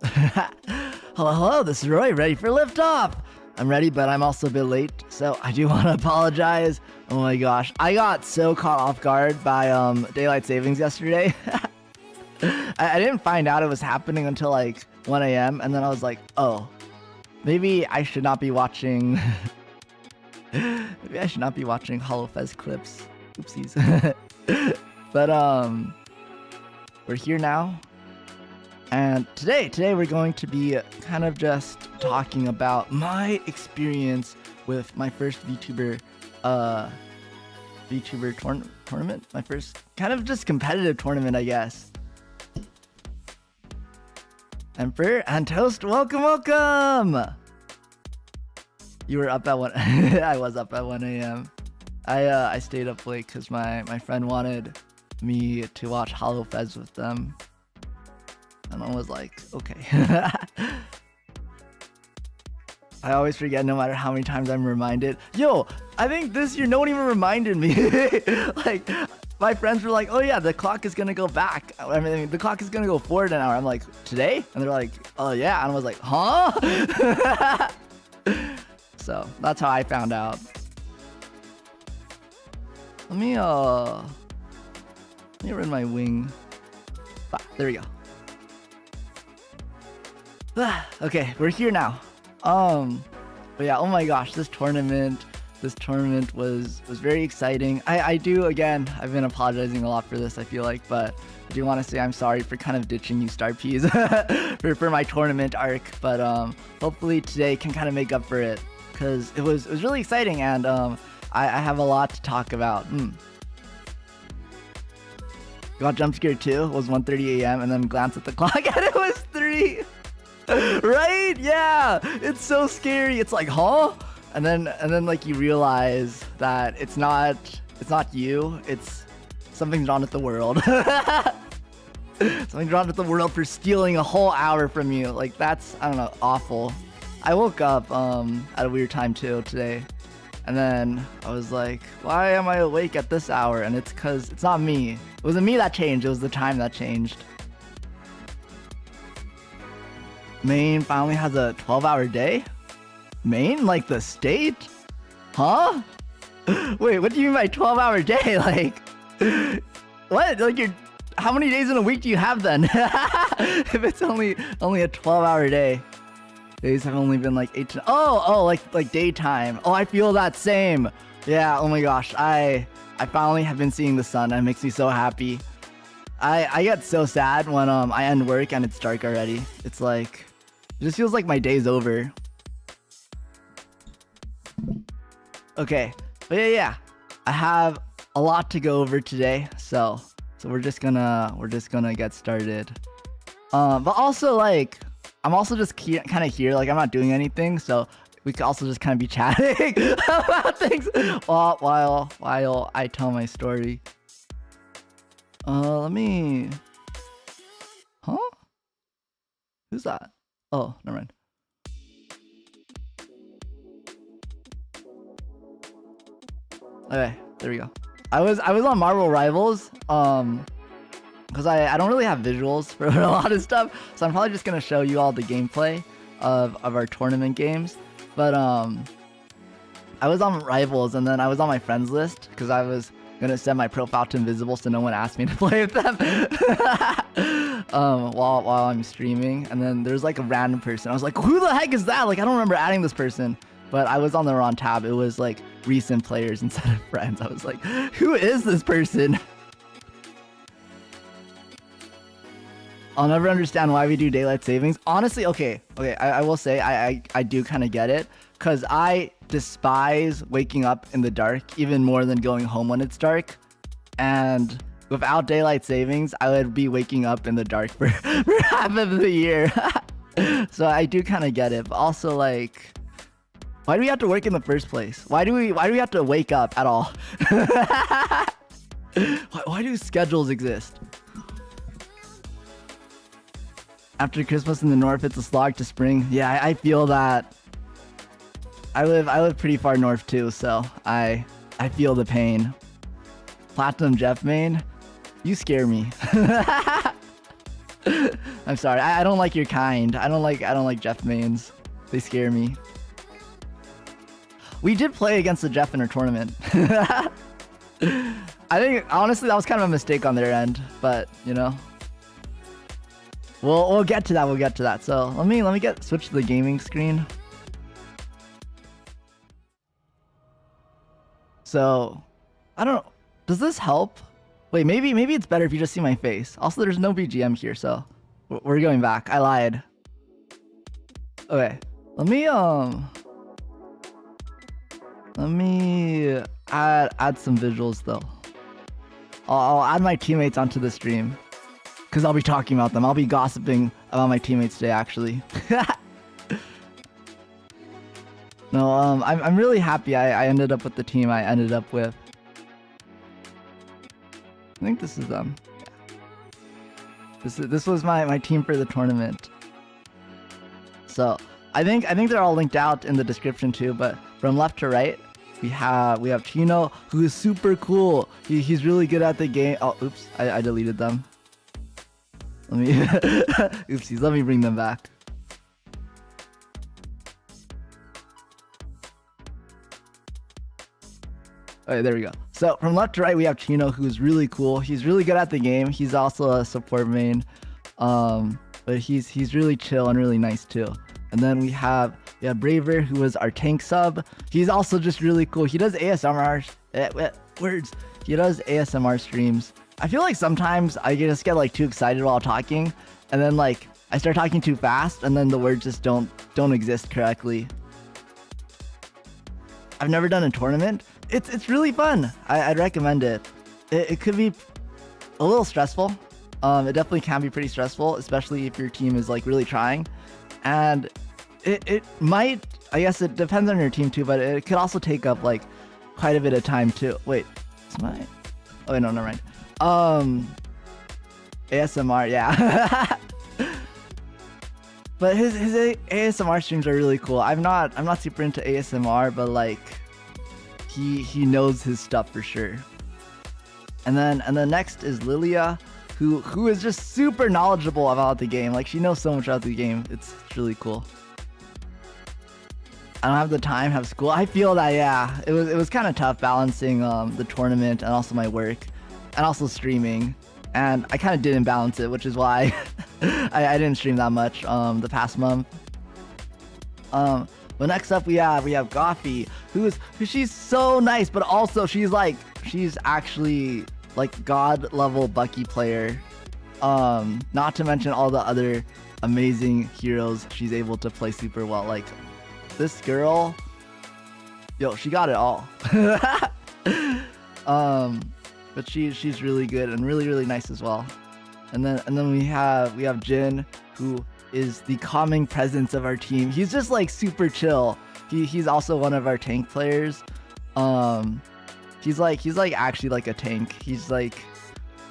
Hello, this is Roy, ready for liftoff. I'm ready, but I'm also a bit late, so I do want to apologize. Oh my gosh, I got so caught off guard by daylight savings yesterday. I didn't find out it was happening until like 1 a.m. and then I was like, oh, maybe I should not be watching. Maybe I should not be watching HoloFest clips. Oopsies. But we're here now. And today we're going to be kind of just talking about my experience with my first VTuber tournament. My first kind of just competitive tournament, I guess. Emperor and Toast, welcome! You were up at 1. I was up at 1 a.m. I stayed up late because my friend wanted me to watch HoloFest with them. And I was like, okay. I always forget no matter how many times I'm reminded. Yo, I think this year no one even reminded me. Like, my friends were like, oh yeah, the clock is gonna go back. I mean, the clock is gonna go forward an hour. I'm like, today? And they're like, oh yeah. And I was like, huh? So that's how I found out. Let me run my wing. Ah, there we go. Okay, we're here now. But yeah, oh my gosh, this tournament was very exciting. I do, again, I've been apologizing a lot for this, I feel like, but I do want to say I'm sorry for kind of ditching you Star Ps for my tournament arc, but hopefully today can kind of make up for it, because it was really exciting, and I have a lot to talk about. Got jump scared too. It was 1:30 a.m. and then glanced at the clock and it was 3. Right? Yeah. It's so scary. It's like, huh? And then like you realize that it's not you. It's something's wrong with the world. Something's wrong with the world for stealing a whole hour from you. Like, that's, I don't know, awful. I woke up at a weird time too today. And then I was like, why am I awake at this hour? And it's because it's not me. It wasn't me that changed. It was the time that changed. Maine finally has a 12-hour day? Maine? Like the state? Huh? Wait, what do you mean by 12-hour day? Like, what? Like, how many days in a week do you have then? If it's only a 12-hour day. Days have only been like 8 to... Oh, like daytime. Oh, I feel that same. Yeah, oh my gosh. I finally have been seeing the sun. It makes me so happy. I get so sad when I end work and it's dark already. It's like, it just feels like my day's over. Okay, but yeah. I have a lot to go over today, so we're just gonna get started. But also, like, I'm also just kind of here, like I'm not doing anything, so we could also just kind of be chatting about things while I tell my story. Let me... Huh? Who's that? Oh, never mind. Okay, there we go. I was on Marvel Rivals, because I don't really have visuals for a lot of stuff, so I'm probably just gonna show you all the gameplay of our tournament games. But I was on Rivals, and then I was on my friends list because I was gonna set my profile to invisible so no one asked me to play with them while I'm streaming. And then there's like a random person. I was like, who the heck is that? Like, I don't remember adding this person, but I was on the wrong tab. It was like recent players instead of friends. I was like, who is this person? I'll never understand why we do daylight savings. Honestly, okay, I will say I do kind of get it, because I despise waking up in the dark even more than going home when it's dark. And without daylight savings, I would be waking up in the dark for half of the year. So I do kind of get it. But also, like, why do we have to work in the first place? Why do we have to wake up at all? Why do schedules exist? After Christmas in the north, it's a slog to spring. Yeah, I feel that. I live pretty far north too, so I feel the pain. Platinum Jeff main, you scare me. I'm sorry. I don't like your kind. I don't like Jeff mains. They scare me. We did play against the Jeff in our tournament. I think honestly that was kind of a mistake on their end, but you know. We'll get to that. We'll get to that. So let me switch to the gaming screen. So I don't know. Does this help? Wait, maybe it's better if you just see my face. Also, there's no BGM here, so we're going back. I lied. Okay, let me add some visuals though. I'll add my teammates onto the stream because I'll be talking about them. I'll be gossiping about my teammates today, actually. No, I'm really happy I ended up with the team I ended up with. I think this is them. This was my team for the tournament. So I think they're all linked out in the description too. But from left to right, we have Chino, who is super cool. He's really good at the game. Oh, oops, I deleted them. Let me oopsies. Let me bring them back. Alright, there we go. So from left to right, we have Chino, who's really cool. He's really good at the game. He's also a support main, but he's really chill and really nice too. And then we have Braver, who is our tank sub. He's also just really cool. He does ASMR words. He does ASMR streams. I feel like sometimes I just get like too excited while talking, and then like I start talking too fast, and then the words just don't exist correctly. I've never done a tournament. It's really fun. I'd recommend it. It could be a little stressful. It definitely can be pretty stressful, especially if your team is like really trying. And it might, I guess it depends on your team too, but it could also take up like quite a bit of time too. Wait, is my, oh wait, no, never mind. ASMR, yeah. But his ASMR streams are really cool. I'm not super into ASMR, but like he knows his stuff for sure. And then next is Lilia, who is just super knowledgeable about the game. Like she knows so much about the game. It's really cool. I don't have the time, have school. I feel that, yeah. It was kind of tough balancing the tournament and also my work and also streaming. And I kind of didn't balance it, which is why I didn't stream that much the past month. But next up we have Goffy, she's so nice, but also she's actually like god level Bucky player. Not to mention all the other amazing heroes she's able to play super well. Like this girl, yo, she got it all. But she's really good and really nice as well. And then we have Jin, who is the calming presence of our team. He's just like super chill. He's also one of our tank players. He's like actually like a tank. He's like,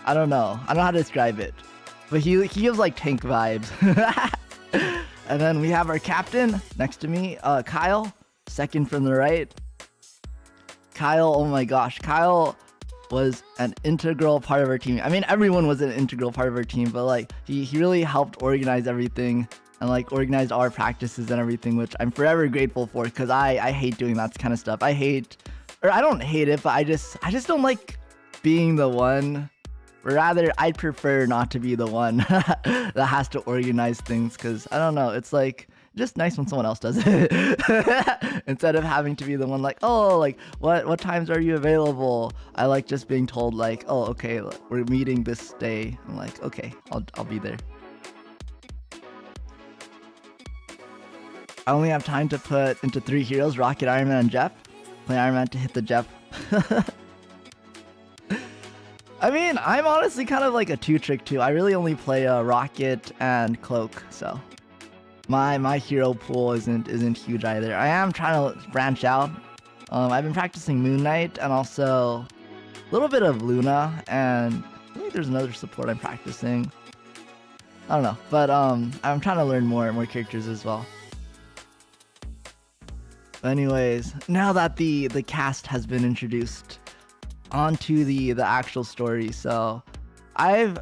I don't know how to describe it, but he gives like tank vibes. And then we have our captain next to me, Kyle, second from the right. Kyle, oh my gosh, Kyle was an integral part of our team. I mean, everyone was an integral part of our team, but like he really helped organize everything and like organized our practices and everything, which I'm forever grateful for, because I hate doing that kind of stuff. I don't hate it, but I just don't like being the one. Or rather, I'd prefer not to be the one that has to organize things, because I don't know, it's like just nice when someone else does it instead of having to be the one like, oh, like what times are you available? I like just being told like, oh, okay, we're meeting this day. I'm like, okay, I'll be there. I only have time to put into 3 heroes: Rocket, Iron Man, and Jeff. Play Iron Man to hit the Jeff. I mean, I'm honestly kind of like a 2-trick too. I really only play Rocket and Cloak, so my hero pool isn't huge either. I am trying to branch out. I've been practicing Moon Knight and also a little bit of Luna, and I think there's another support I'm practicing. I don't know, but I'm trying to learn more characters as well. But anyways, now that the cast has been introduced, onto the actual story. So I've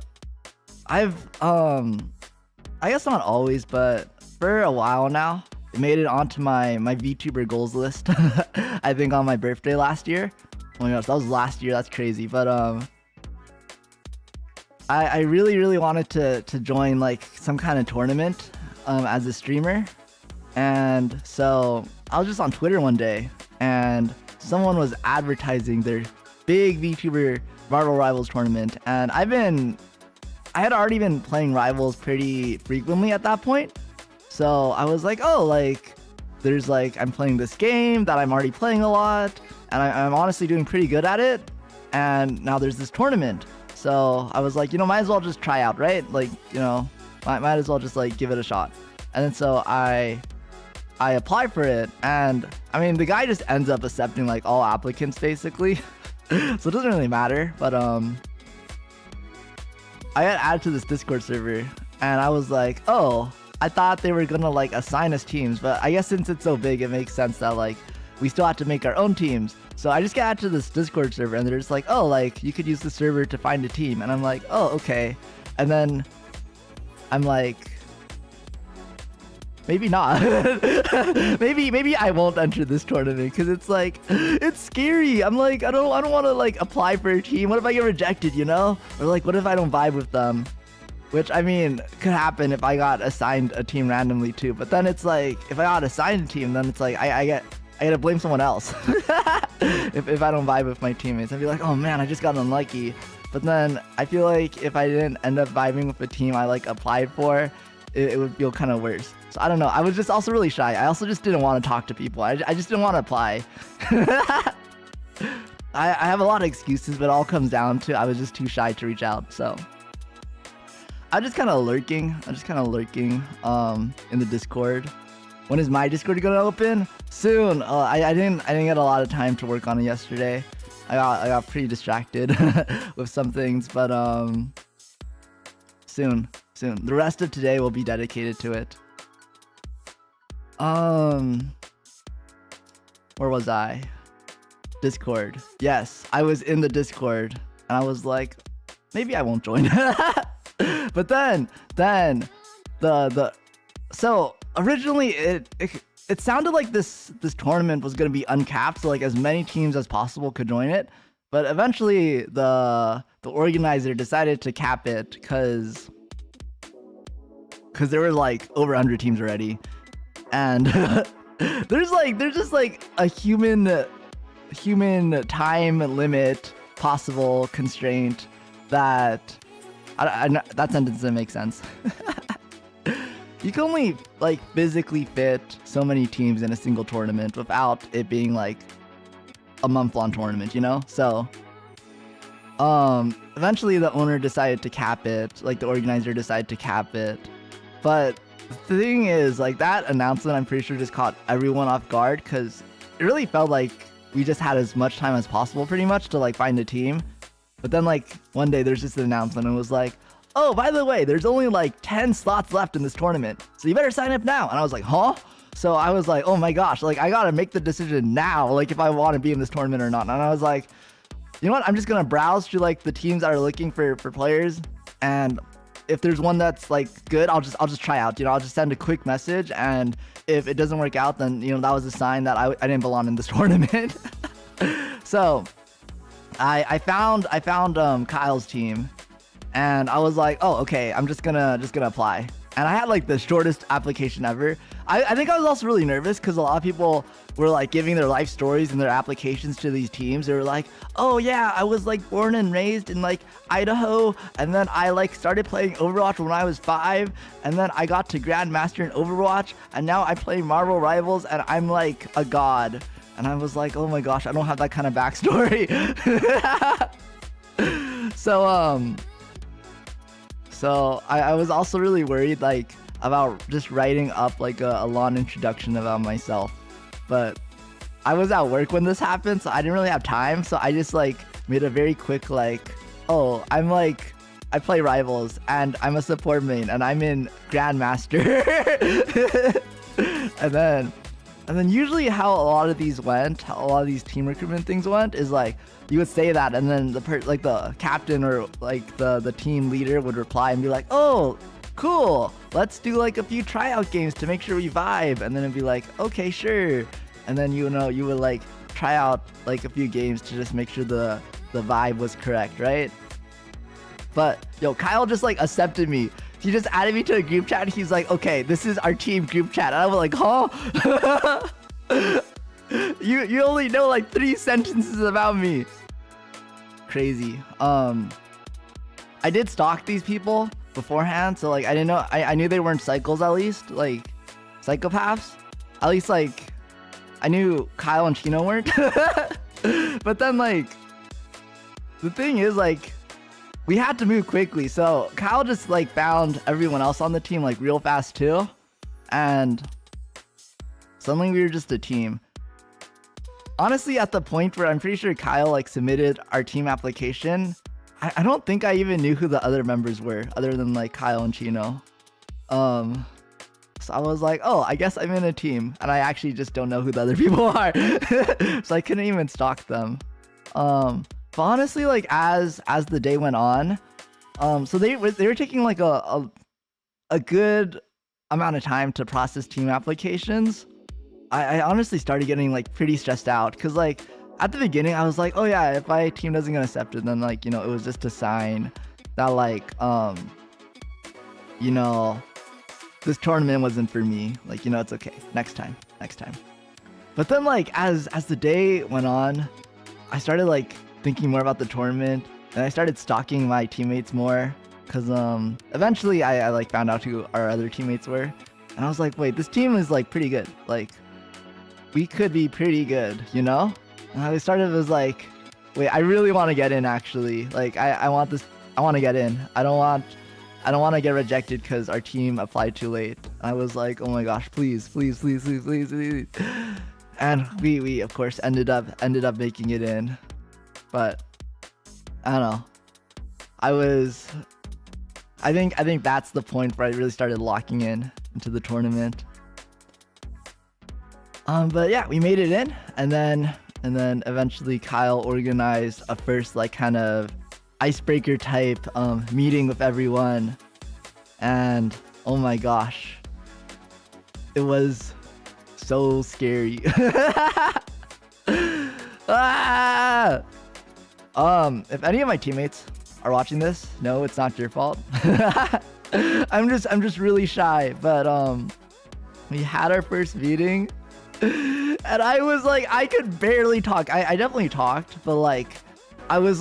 I guess not always, but for a while now, it made it onto my VTuber goals list. I think on my birthday last year. Oh my gosh, that was last year. That's crazy. But I really wanted to join like some kind of tournament as a streamer, and so I was just on Twitter one day, and someone was advertising their big VTuber Marvel Rivals tournament, and I had already been playing Rivals pretty frequently at that point, so I was like, oh, like there's like I'm playing this game that I'm already playing a lot, and I'm honestly doing pretty good at it, and now there's this tournament. So I was like, might as well just try out, right? Like, might as well just like give it a shot. And then so I applied for it, and I mean, the guy just ends up accepting like all applicants basically. So it doesn't really matter. But I got added to this Discord server, and I was like, oh, I thought they were gonna like assign us teams, but I guess since it's so big, it makes sense that like we still have to make our own teams. So I just got added to this Discord server, and they're just like, oh, like you could use the server to find a team. And I'm like, oh, okay. And then I'm like, maybe not. maybe I won't enter this tournament because it's like, it's scary. I'm like, I don't want to like apply for a team. What if I get rejected, Or like, what if I don't vibe with them? Which, I mean, could happen if I got assigned a team randomly too. But then it's like, if I got assigned a team, then it's like I gotta blame someone else. if I don't vibe with my teammates, I'd be like, oh man, I just got unlucky. But then I feel like if I didn't end up vibing with the team I like applied for, it would feel kind of worse. So I don't know. I was just also really shy. I also just didn't want to talk to people. I just didn't want to apply. I have a lot of excuses, but it all comes down to I was just too shy to reach out. So I'm just kind of lurking. In the Discord. When is my Discord gonna open? Soon. I didn't get a lot of time to work on it yesterday. I got pretty distracted with some things, but soon. The rest of today will be dedicated to it. Where was I? Discord. Yes, I was in the Discord, and I was like, maybe I won't join. But then so originally it sounded like this tournament was going to be uncapped, so like as many teams as possible could join it. But eventually the organizer decided to cap it because there were like over 100 teams already, and there's just like a human time limit possible constraint that that sentence didn't make sense. You can only like physically fit so many teams in a single tournament without it being like a month-long tournament, So eventually the owner decided to cap it, like the organizer decided to cap it. But the thing is, like, that announcement I'm pretty sure just caught everyone off guard, because it really felt like we just had as much time as possible pretty much to like find a team. But then like one day there's just an announcement and it was like, oh, by the way, there's only like 10 slots left in this tournament, so you better sign up now. And I was like, huh? So I was like, oh my gosh, like I gotta make the decision now, like if I want to be in this tournament or not. And I was like, you know what? I'm just gonna browse through like the teams that are looking for players, and if there's one that's like good, I'll just try out. I'll just send a quick message, and if it doesn't work out, then that was a sign that I didn't belong in this tournament. So I found Kyle's team. And I was like, oh, okay, I'm just gonna apply. And I had like the shortest application ever. I think I was also really nervous because a lot of people were like giving their life stories and their applications to these teams. They were like, oh yeah, I was like born and raised in like Idaho, and then I like started playing Overwatch when I was 5, and then I got to Grandmaster in Overwatch, and now I play Marvel Rivals, and I'm like a god. And I was like, oh my gosh, I don't have that kind of backstory. So I was also really worried like about just writing up like a long introduction about myself, but I was at work when this happened, so I didn't really have time. So I just like made a very quick like, oh, I play Rivals and I'm a support main and I'm in Grandmaster. and then usually how a lot of these team recruitment things went is like you would say that, and then the captain or like the team leader would reply and be like, oh, cool, let's do like a few tryout games to make sure we vibe. And then it'd be like, okay, sure. And then, you know, you would like try out like a few games to just make sure the vibe was correct, right? But yo, Kyle just like accepted me. He just added me to a group chat. He's like, okay, this is our team group chat. And I was like, huh? you only know like 3 sentences about me. Crazy. I did stalk these people beforehand, so like I didn't know. I knew they weren't cycles, at least like psychopaths. At least like I knew Kyle and Chino weren't. But then like the thing is, like, we had to move quickly, so Kyle just like found everyone else on the team like real fast too, and suddenly we were just a team. Honestly, at the point where I'm pretty sure Kyle like submitted our team application, I don't think I even knew who the other members were other than like Kyle and Chino. So I was like, oh, I guess I'm in a team, and I actually just don't know who the other people are. So I couldn't even stalk them. But honestly, like as the day went on, so they were taking like a good amount of time to process team applications. I honestly started getting like pretty stressed out, because like at the beginning I was like, oh yeah, if my team doesn't get accepted, then like, you know, it was just a sign that like you know, this tournament wasn't for me. Like, you know, it's okay, next time. But then like as the day went on, I started like thinking more about the tournament, and I started stalking my teammates more, because eventually I like found out who our other teammates were, and I was like, wait, this team is like pretty good, like we could be pretty good, you know? And I started was like, wait, I really want to get in, actually. Like I want to get in. I don't want to get rejected because our team applied too late. I was like, oh my gosh, please. And we of course ended up making it in. But I don't know. I think that's the point where I really started locking into the tournament. But yeah, we made it in, and then eventually Kyle organized a first like kind of icebreaker type meeting with everyone, and oh my gosh, it was so scary. Ah! If any of my teammates are watching this, no, it's not your fault. I'm just really shy, but we had our first meeting, and I was like, I could barely talk. I definitely talked, but like I was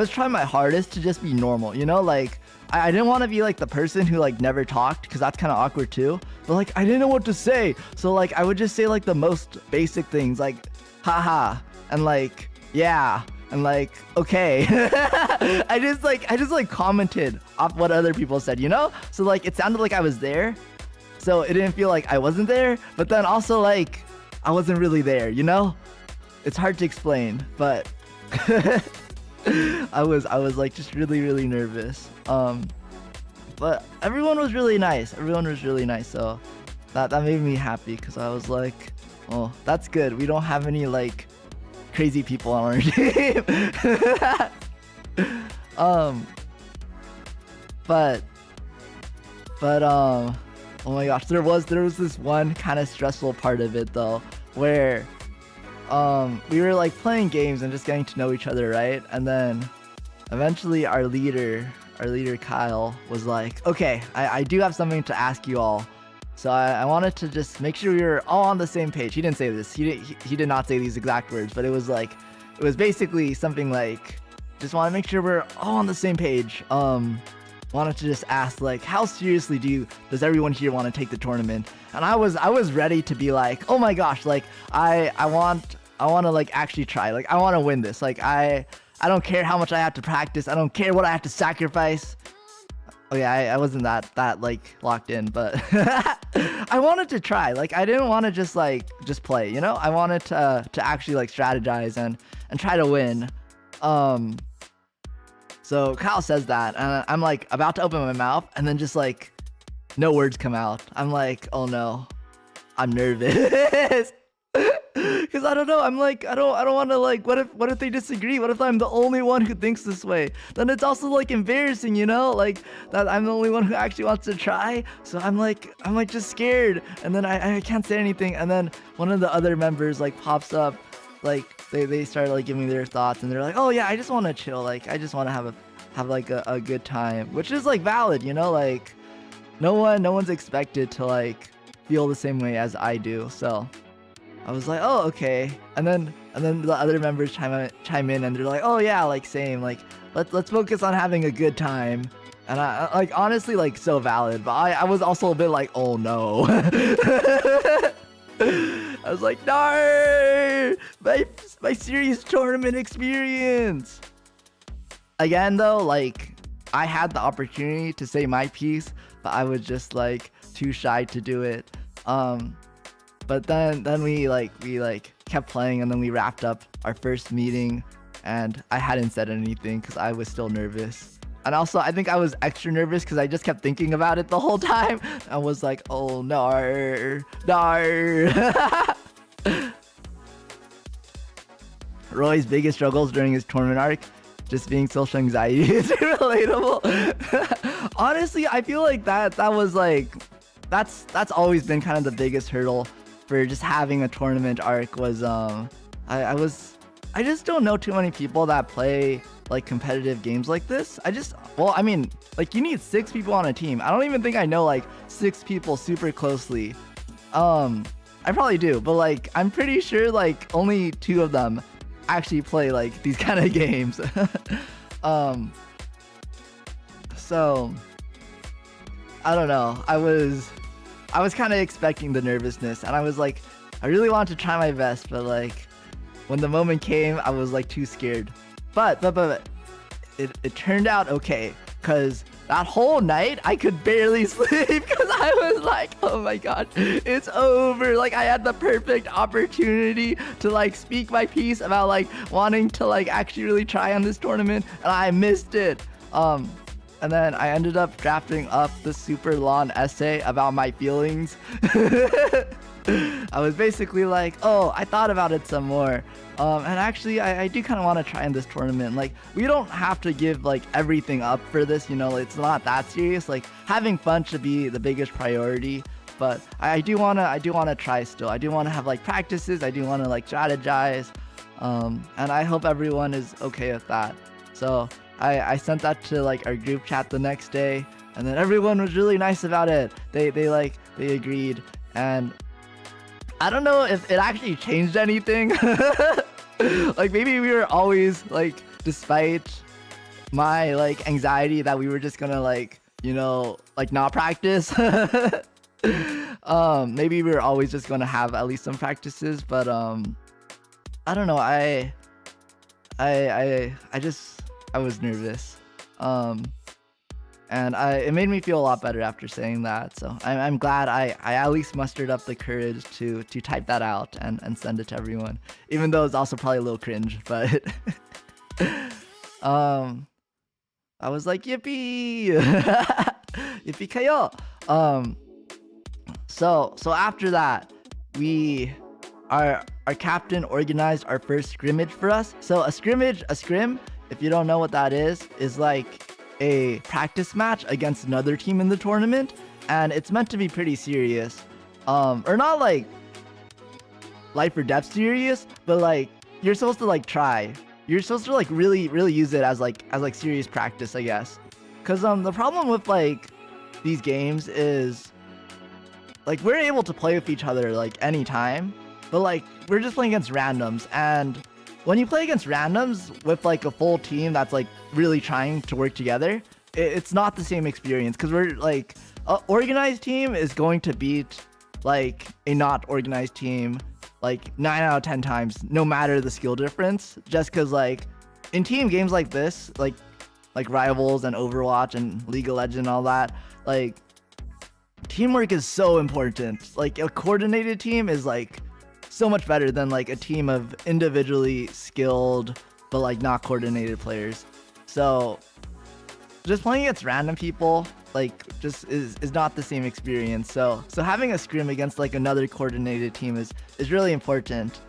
trying my hardest to just be normal, you know? Like I didn't want to be like the person who like never talked, because that's kind of awkward too. But like I didn't know what to say, so like I would just say like the most basic things, like haha, and like yeah, and like okay. I just like commented off what other people said, you know? So like it sounded like I was there, so it didn't feel like I wasn't there, but then also like I wasn't really there, you know? It's hard to explain, but I was like just really nervous. But everyone was really nice. So that made me happy, because I was like, oh, that's good. We don't have any like crazy people on our team. But oh my gosh, there was this one kind of stressful part of it though, where we were like playing games and just getting to know each other, right? And then eventually our leader Kyle was like, okay, I do have something to ask you all. So I wanted to just make sure we were all on the same page. He didn't say this. He did not say these exact words, but it was basically something like, just want to make sure we're all on the same page. Wanted to just ask, like, how seriously does everyone here want to take the tournament? And I was ready to be like, oh my gosh, like I want to like actually try, like I want to win this, like I don't care how much I have to practice, I don't care what I have to sacrifice. Okay, I wasn't that like locked in, but I wanted to try. Like I didn't want to just play, you know? I wanted to actually like strategize and try to win. So Kyle says that, and I'm like about to open my mouth, and then just like no words come out. I'm like, oh no, I'm nervous. Because because I don't know. I'm like, I don't want to like. What if they disagree? What if I'm the only one who thinks this way? Then it's also like embarrassing, you know, like that I'm the only one who actually wants to try. So I'm like just scared, and then I can't say anything. And then one of the other members like pops up, like they started like giving their thoughts, and they're like, oh yeah, I just want to chill. Like I just want to have like a good time, which is like valid, you know, like no one's expected to like feel the same way as I do. So I was like, oh, okay. And then the other members chime in, and they're like, oh yeah, like same, like let's focus on having a good time. And I like honestly like so valid, but I was also a bit like, oh no. I was like, no, my serious tournament experience. Again though, like I had the opportunity to say my piece, but I was just like too shy to do it. But then we kept playing, and then we wrapped up our first meeting, and I hadn't said anything because I was still nervous. And also I think I was extra nervous because I just kept thinking about it the whole time. I was like, oh no. Roy's biggest struggles during his tournament arc, just being social anxiety. Is relatable? Honestly, I feel like that was like that's always been kind of the biggest hurdle for just having a tournament arc. Was I just don't know too many people that play like competitive games like this. I mean, like you need 6 people on a team. I don't even think I know like 6 people super closely. I probably do, but like I'm pretty sure like only 2 of them actually play like these kind of games. So I don't know. I was kind of expecting the nervousness, and I was like, I really want to try my best, but like when the moment came, I was like too scared. But it turned out okay, because that whole night I could barely sleep because I was like, oh my god, it's over. Like I had the perfect opportunity to like speak my piece about like wanting to like actually really try on this tournament, and I missed it. And then I ended up drafting up the super long essay about my feelings. I was basically like, oh, I thought about it some more. And actually, I do kind of want to try in this tournament. Like, we don't have to give like everything up for this, you know, it's not that serious. Like, having fun should be the biggest priority. But I do wanna try still. I do wanna have like practices. I do wanna like strategize. And I hope everyone is okay with that. So I sent that to like our group chat the next day, and then everyone was really nice about it. They agreed, and I don't know if it actually changed anything. Like maybe we were always like, despite my like anxiety that we were just gonna like, you know, like not practice. Maybe we were always just gonna have at least some practices, but I don't know. I was nervous, and it made me feel a lot better after saying that. So I'm glad I at least mustered up the courage to type that out and send it to everyone, even though it's also probably a little cringe. But I was like, yippee, yippee kayo. So after that, our captain organized our first scrimmage for us. So a scrim, if you don't know what that is like a practice match against another team in the tournament, and it's meant to be pretty serious. Or not like life or death serious, but like you're supposed to like try. You're supposed to like really use it as like serious practice, I guess. Cause the problem with like these games is like we're able to play with each other like anytime, but like we're just playing against randoms, and when you play against randoms with like a full team that's like really trying to work together, it's not the same experience, because we're like an organized team is going to beat like a not organized team like 9 out of 10 times, no matter the skill difference. Just because like in team games like this, like Rivals and Overwatch and League of Legends and all that, like teamwork is so important. Like a coordinated team is like so much better than like a team of individually skilled but like not coordinated players. So just playing against random people like just is not the same experience. So having a scrim against like another coordinated team is really important.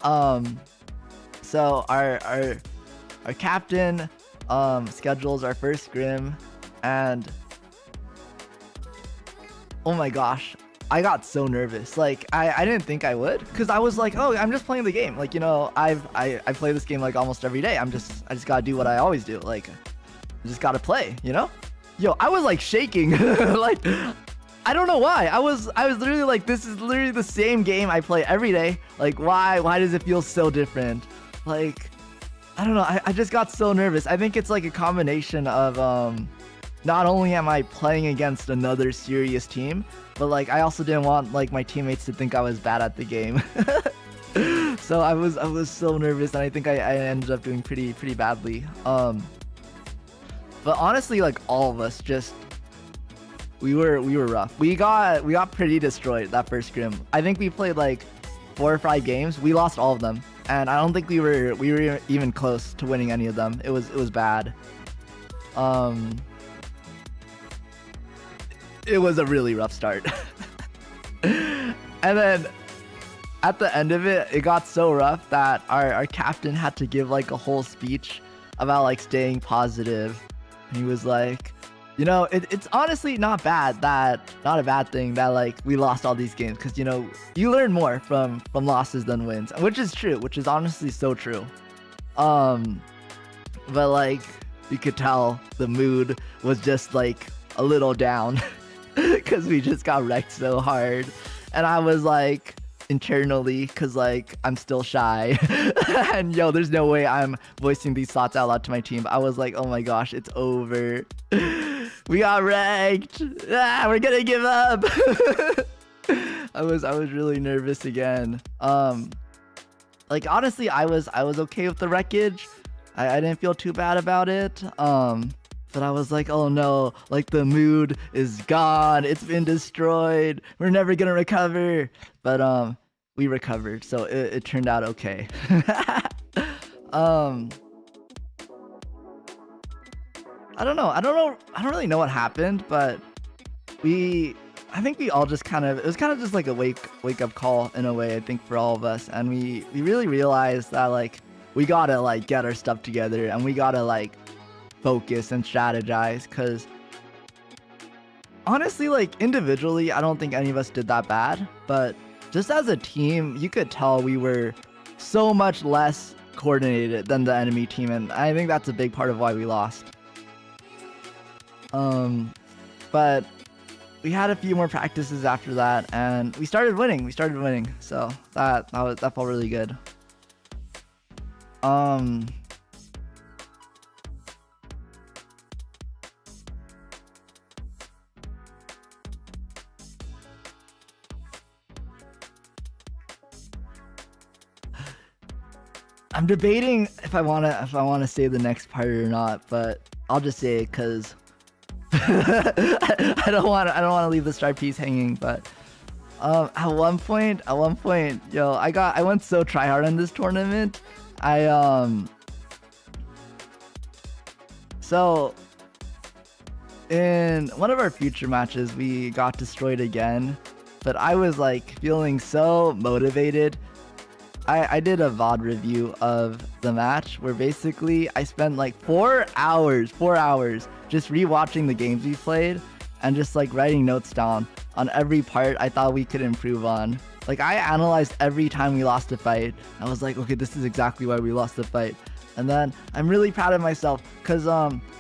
So our captain schedules our first scrim, and oh my gosh, I got so nervous. Like I didn't think I would, because I was like, oh, I'm just playing the game. Like, you know, I play this game like almost every day. I just gotta do what I always do. Like, I just gotta play, you know? Yo, I was like shaking. Like, I don't know why. I was literally like, this is literally the same game I play every day. Like, why does it feel so different? Like, I don't know. I just got so nervous. I think it's like a combination of not only am I playing against another serious team, but like I also didn't want like my teammates to think I was bad at the game. So I was so nervous, and I think I ended up doing pretty badly. But honestly, like all of us just we were rough. We got pretty destroyed that first scrim. I think we played like 4 or 5 games. We lost all of them, and I don't think we were even close to winning any of them. It was bad. It was a really rough start. And then at the end of it, it got so rough that our captain had to give like a whole speech about like staying positive. And he was like, you know, it's honestly not a bad thing that like we lost all these games, because you know, you learn more from losses than wins, which is true, which is honestly so true. But like you could tell the mood was just like a little down because we just got wrecked so hard. And I was like, internally, because like I'm still shy, and yo, there's no way I'm voicing these thoughts out loud to my team. But I was like, oh my gosh, it's over. We got wrecked. We're gonna give up. I was really nervous again. Like honestly, I was okay with the wreckage. I didn't feel too bad about it. But I was like, oh no, like the mood is gone. It's been destroyed. We're never gonna recover. But we recovered, so it turned out okay. I don't know. I don't really know what happened, but I think we all just it was kind of just like a wake up call in a way, I think, for all of us. And we really realized that like we gotta like get our stuff together, and we gotta like focus and strategize, because honestly, like individually, I don't think any of us did that bad, but just as a team, you could tell we were so much less coordinated than the enemy team, and I think that's a big part of why we lost. But we had a few more practices after that, and we started winning. So that felt really good. I'm debating if I wanna say the next part or not, but I'll just say it because I don't wanna leave the star piece hanging. But at one point, yo, I went so tryhard in this tournament. So in one of our future matches, we got destroyed again, but I was like feeling so motivated. I did a VOD review of the match where basically I spent like 4 hours just rewatching the games we played and just like writing notes down on every part I thought we could improve on. Like I analyzed every time we lost a fight. I was like, okay, this is exactly why we lost the fight. And then I'm really proud of myself because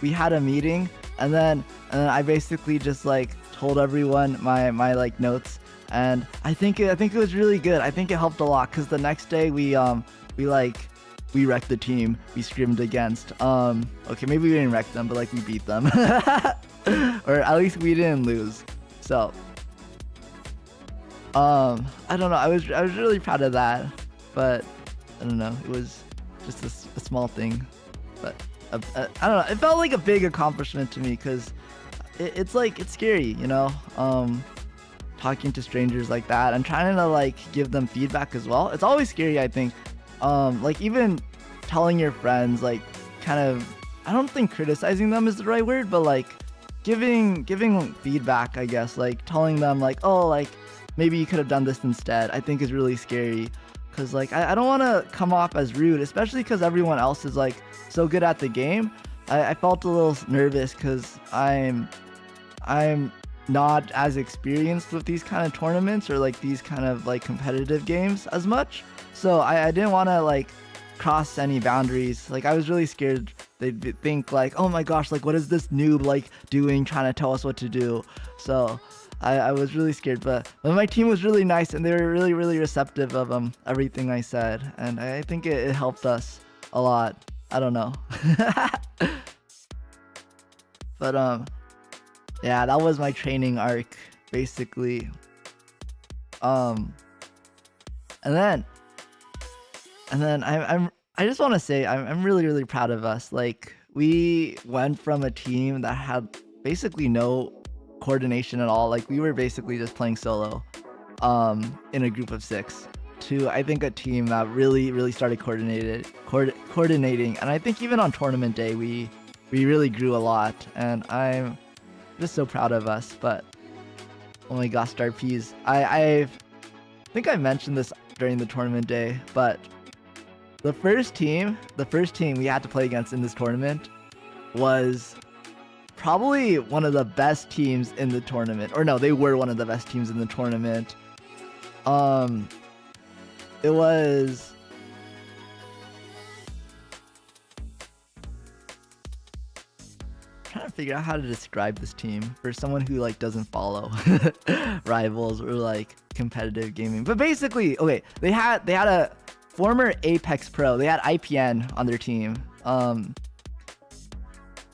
we had a meeting, and then I basically just like told everyone my like notes. And I think it was really good. I think it helped a lot, because the next day we wrecked the team we scrimmed against. Okay, maybe we didn't wreck them, but like we beat them. Or at least we didn't lose. So I don't know. I was really proud of that, but I don't know. It was just a small thing, but I don't know. It felt like a big accomplishment to me, because it's like it's scary, you know. Talking to strangers like that and trying to like give them feedback as well. It's always scary, I think. Like even telling your friends, like kind of, I don't think criticizing them is the right word, but like giving feedback, I guess, like telling them like, oh, like maybe you could have done this instead, I think is really scary. Cause like I don't want to come off as rude, especially because everyone else is like so good at the game. I felt a little nervous because I'm not as experienced with these kind of tournaments or like these kind of like competitive games as much. So I didn't want to like cross any boundaries. Like I was really scared they'd think like, oh my gosh, like what is this noob like doing, trying to tell us what to do. So I was really scared, but my team was really nice and they were really receptive of everything I said, and I think it helped us a lot. I don't know. But yeah, that was my training arc basically. And then I just want to say I'm really proud of us. Like we went from a team that had basically no coordination at all, like we were basically just playing solo in a group of 6, to I think a team that really started coordinating, and I think even on tournament day we really grew a lot, and I'm just so proud of us. But oh my gosh, Starpees, I think I mentioned this during the tournament day, but the first team we had to play against in this tournament was probably one of the best teams in the tournament. Or no, they were one of the best teams in the tournament. It was... I'm trying to figure out how to describe this team for someone who like doesn't follow rivals or like competitive gaming. But basically, okay, they had a former Apex Pro. They had IPN on their team.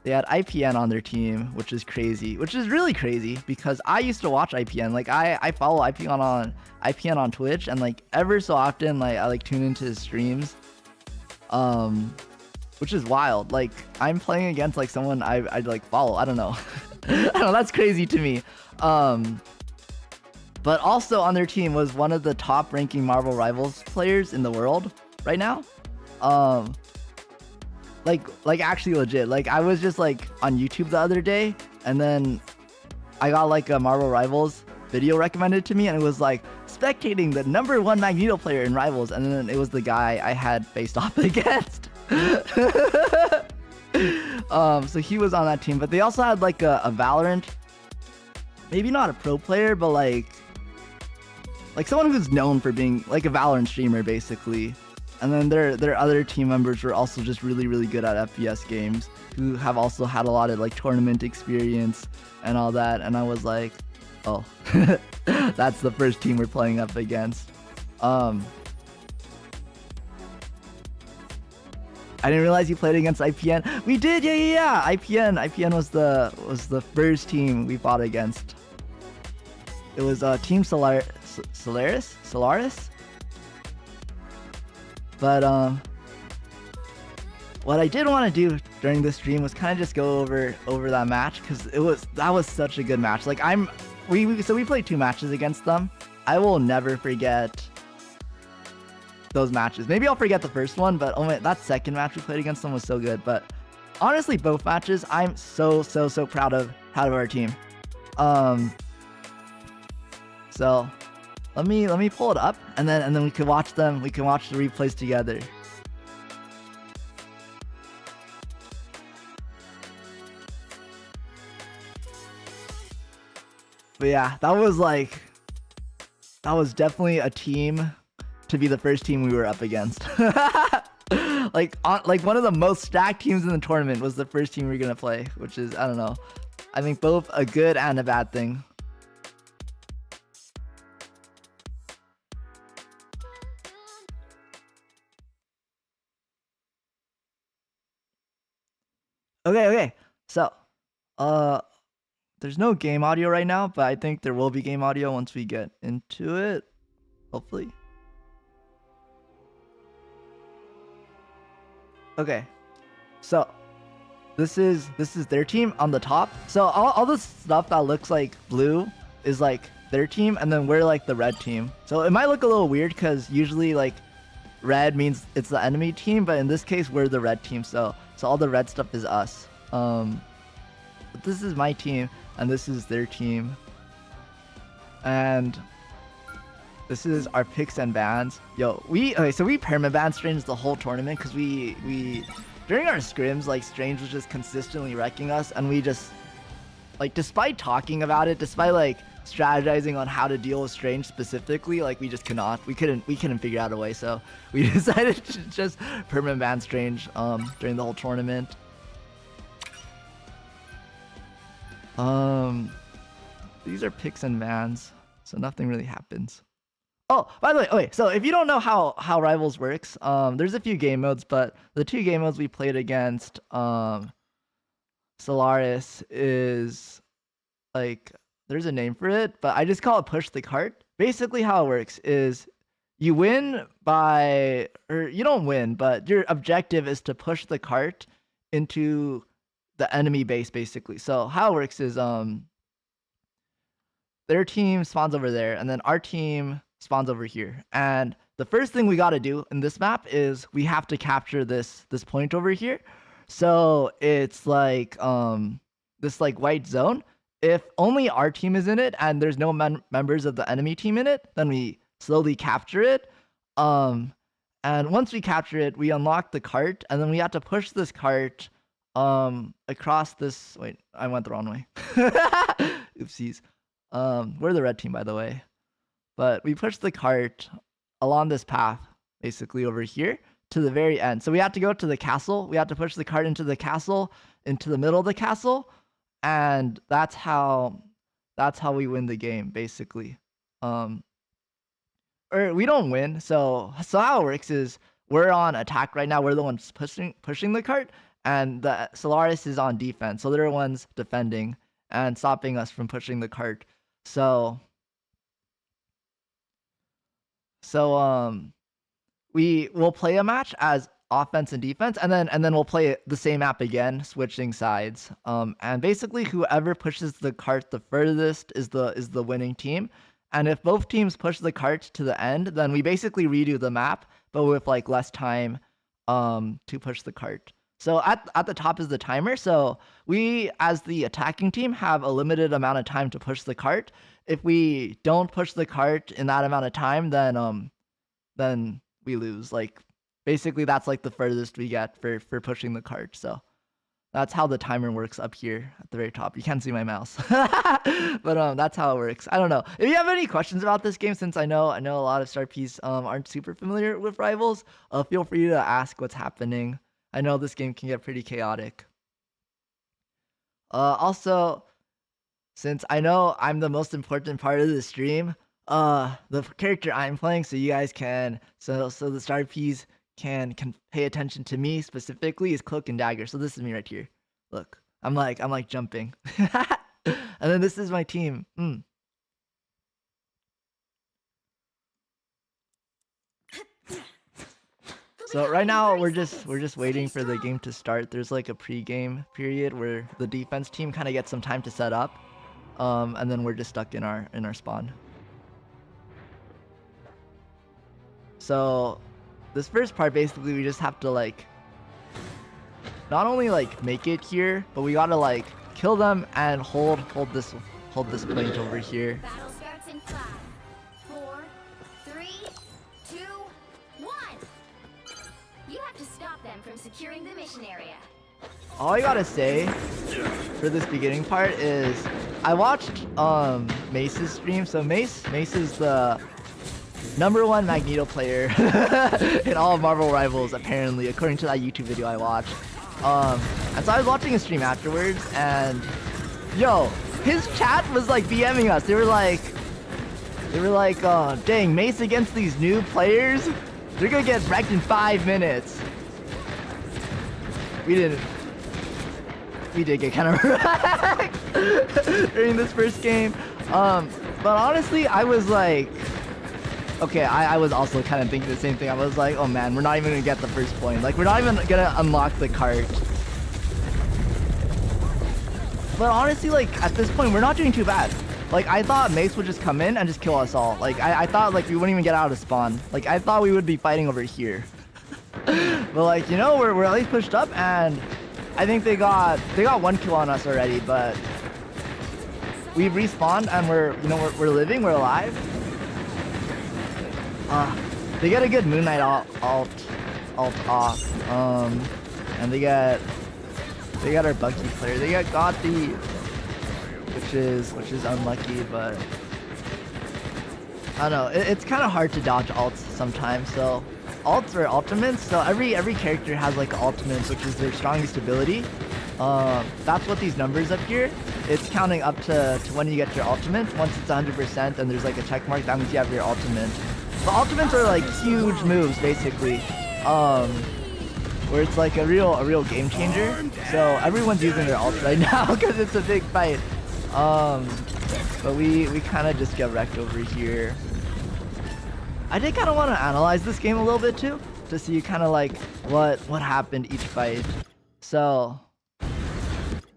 They had IPN on their team, which is crazy, which is really crazy because I used to watch IPN. Like I follow IPN on Twitch, and like ever so often like I like tune into his streams, which is wild. Like I'm playing against like someone I'd like follow. I don't know. I don't know, that's crazy to me. But also on their team was one of the top ranking Marvel Rivals players in the world right now. Like actually legit. Like I was just like on YouTube the other day, and then I got like a Marvel Rivals video recommended to me, and it was like spectating the #1 Magneto player in Rivals, and then it was the guy I had faced off against. So he was on that team, but they also had like a Valorant, maybe not a pro player, but like someone who's known for being like a Valorant streamer basically. And then their other team members were also just really good at FPS games, who have also had a lot of like tournament experience and all that. And I was like, oh, that's the first team we're playing up against. I didn't realize you played against IPN. We did, yeah. IPN was the first team we fought against. It was Team Solaris. But what I did want to do during this stream was kind of just go over that match, because that was such a good match. Like we played 2 matches against them. I will never forget those matches. Maybe I'll forget the first one, but oh my, that second match we played against them was so good. But honestly, both matches I'm so proud of our team. So let me pull it up, and then we can watch them. We can watch the replays together. But yeah, that was definitely a team to be the first team we were up against. like one of the most stacked teams in the tournament was the first team we were gonna play, which is, I don't know, I think both a good and a bad thing. Okay. So, there's no game audio right now, but I think there will be game audio once we get into it, hopefully. Okay. So, this is their team on the top. So, all the stuff that looks like blue is like their team, and then we're like the red team. So, it might look a little weird because usually like red means it's the enemy team, but in this case we're the red team. So all the red stuff is us. But this is my team, and this is their team. And This is our picks and bans. Yo, so we permaban Strange the whole tournament because we during our scrims, like, Strange was just consistently wrecking us, and we just, like, despite talking about it, despite like strategizing on how to deal with Strange specifically, like, we just we couldn't figure out a way, so we decided to just permaban Strange during the whole tournament. These are picks and bans, so nothing really happens. Oh, by the way, okay, so if you don't know how Rivals works, there's a few game modes, but the 2 game modes we played against Solaris is, like, there's a name for it, but I just call it push the cart. Basically how it works is you win by, or you don't win, but your objective is to push the cart into the enemy base, basically. So how it works is their team spawns over there, and then our team spawns over here. And the first thing we got to do in this map is we have to capture this point over here. So it's like this like white zone. If only our team is in it and there's no members of the enemy team in it, then we slowly capture it. And once we capture it, we unlock the cart, and then we have to push this cart across this. Wait, I went the wrong way. Oopsies. We're the red team, by the way. But we push the cart along this path, basically over here, to the very end. So we have to go to the castle. We have to push the cart into the castle, into the middle of the castle, and that's how we win the game, basically. Or we don't win. So how it works is we're on attack right now. We're the ones pushing the cart, and the Solaris is on defense. So they're the ones defending and stopping us from pushing the cart. So we will play a match as offense and defense, and then we'll play the same map again, switching sides. And basically whoever pushes the cart the furthest is the winning team. And if both teams push the cart to the end, then we basically redo the map, but with like less time to push the cart. So at the top is the timer. So we, as the attacking team, have a limited amount of time to push the cart. If we don't push the cart in that amount of time, then we lose. Like, basically that's like the furthest we get for pushing the cart. So that's how the timer works up here at the very top. You can't see my mouse, but that's how it works. I don't know if you have any questions about this game, since I know a lot of StarPs aren't super familiar with Rivals. Feel free to ask what's happening. I know this game can get pretty chaotic. Also, since I know I'm the most important part of the stream, the character I'm playing, so you guys can, so the StarPs can pay attention to me specifically, is Cloak and Dagger. So this is me right here. Look, I'm like jumping, and then this is my team. So right now we're just waiting for the game to start. There's like a pre-game period where the defense team kind of gets some time to set up, and then we're just stuck in our spawn. So this first part, basically we just have to like not only like make it here, but we gotta like kill them and hold this point over here. Battle starts in 5, 4, 3, 2, 1. You have to stop them from securing the mission area. All I gotta say for this beginning part is I watched Mace's stream. So Mace is the #1 Magneto player in all of Marvel Rivals, apparently, according to that YouTube video I watched. And so I was watching his stream afterwards, and yo, his chat was like BMing us. They were like, dang, Mace against these new players, they're gonna get wrecked in 5 minutes. We did get kind of wrecked during this first game. But honestly, I was like, okay, I was also kind of thinking the same thing. I was like, oh man, we're not even gonna get the first point. Like, we're not even gonna unlock the cart. But honestly, like, at this point, we're not doing too bad. Like, I thought Mace would just come in and just kill us all. Like, I thought, like, we wouldn't even get out of spawn. Like, I thought we would be fighting over here. But, like, you know, we're at least pushed up, and I think they got 1 kill on us already, but we've respawned, and we're living, we're alive. They get a good Moon Knight alt off. And they got our Bucky player. They got Gothi, which is unlucky, but I don't know. It's kind of hard to dodge alts sometimes. So alts or ultimates. So every character has like ultimates, which is their strongest ability. That's what these numbers up here. It's counting up to when you get your ultimate. Once it's 100% and there's like a check mark, that means you have your ultimate. The ultimates are like huge moves, basically. Where it's like a real game changer. So everyone's using their ult right now because it's a big fight. But we kind of just get wrecked over here. I did kind of want to analyze this game a little bit too, to see kind of like what happened each fight. So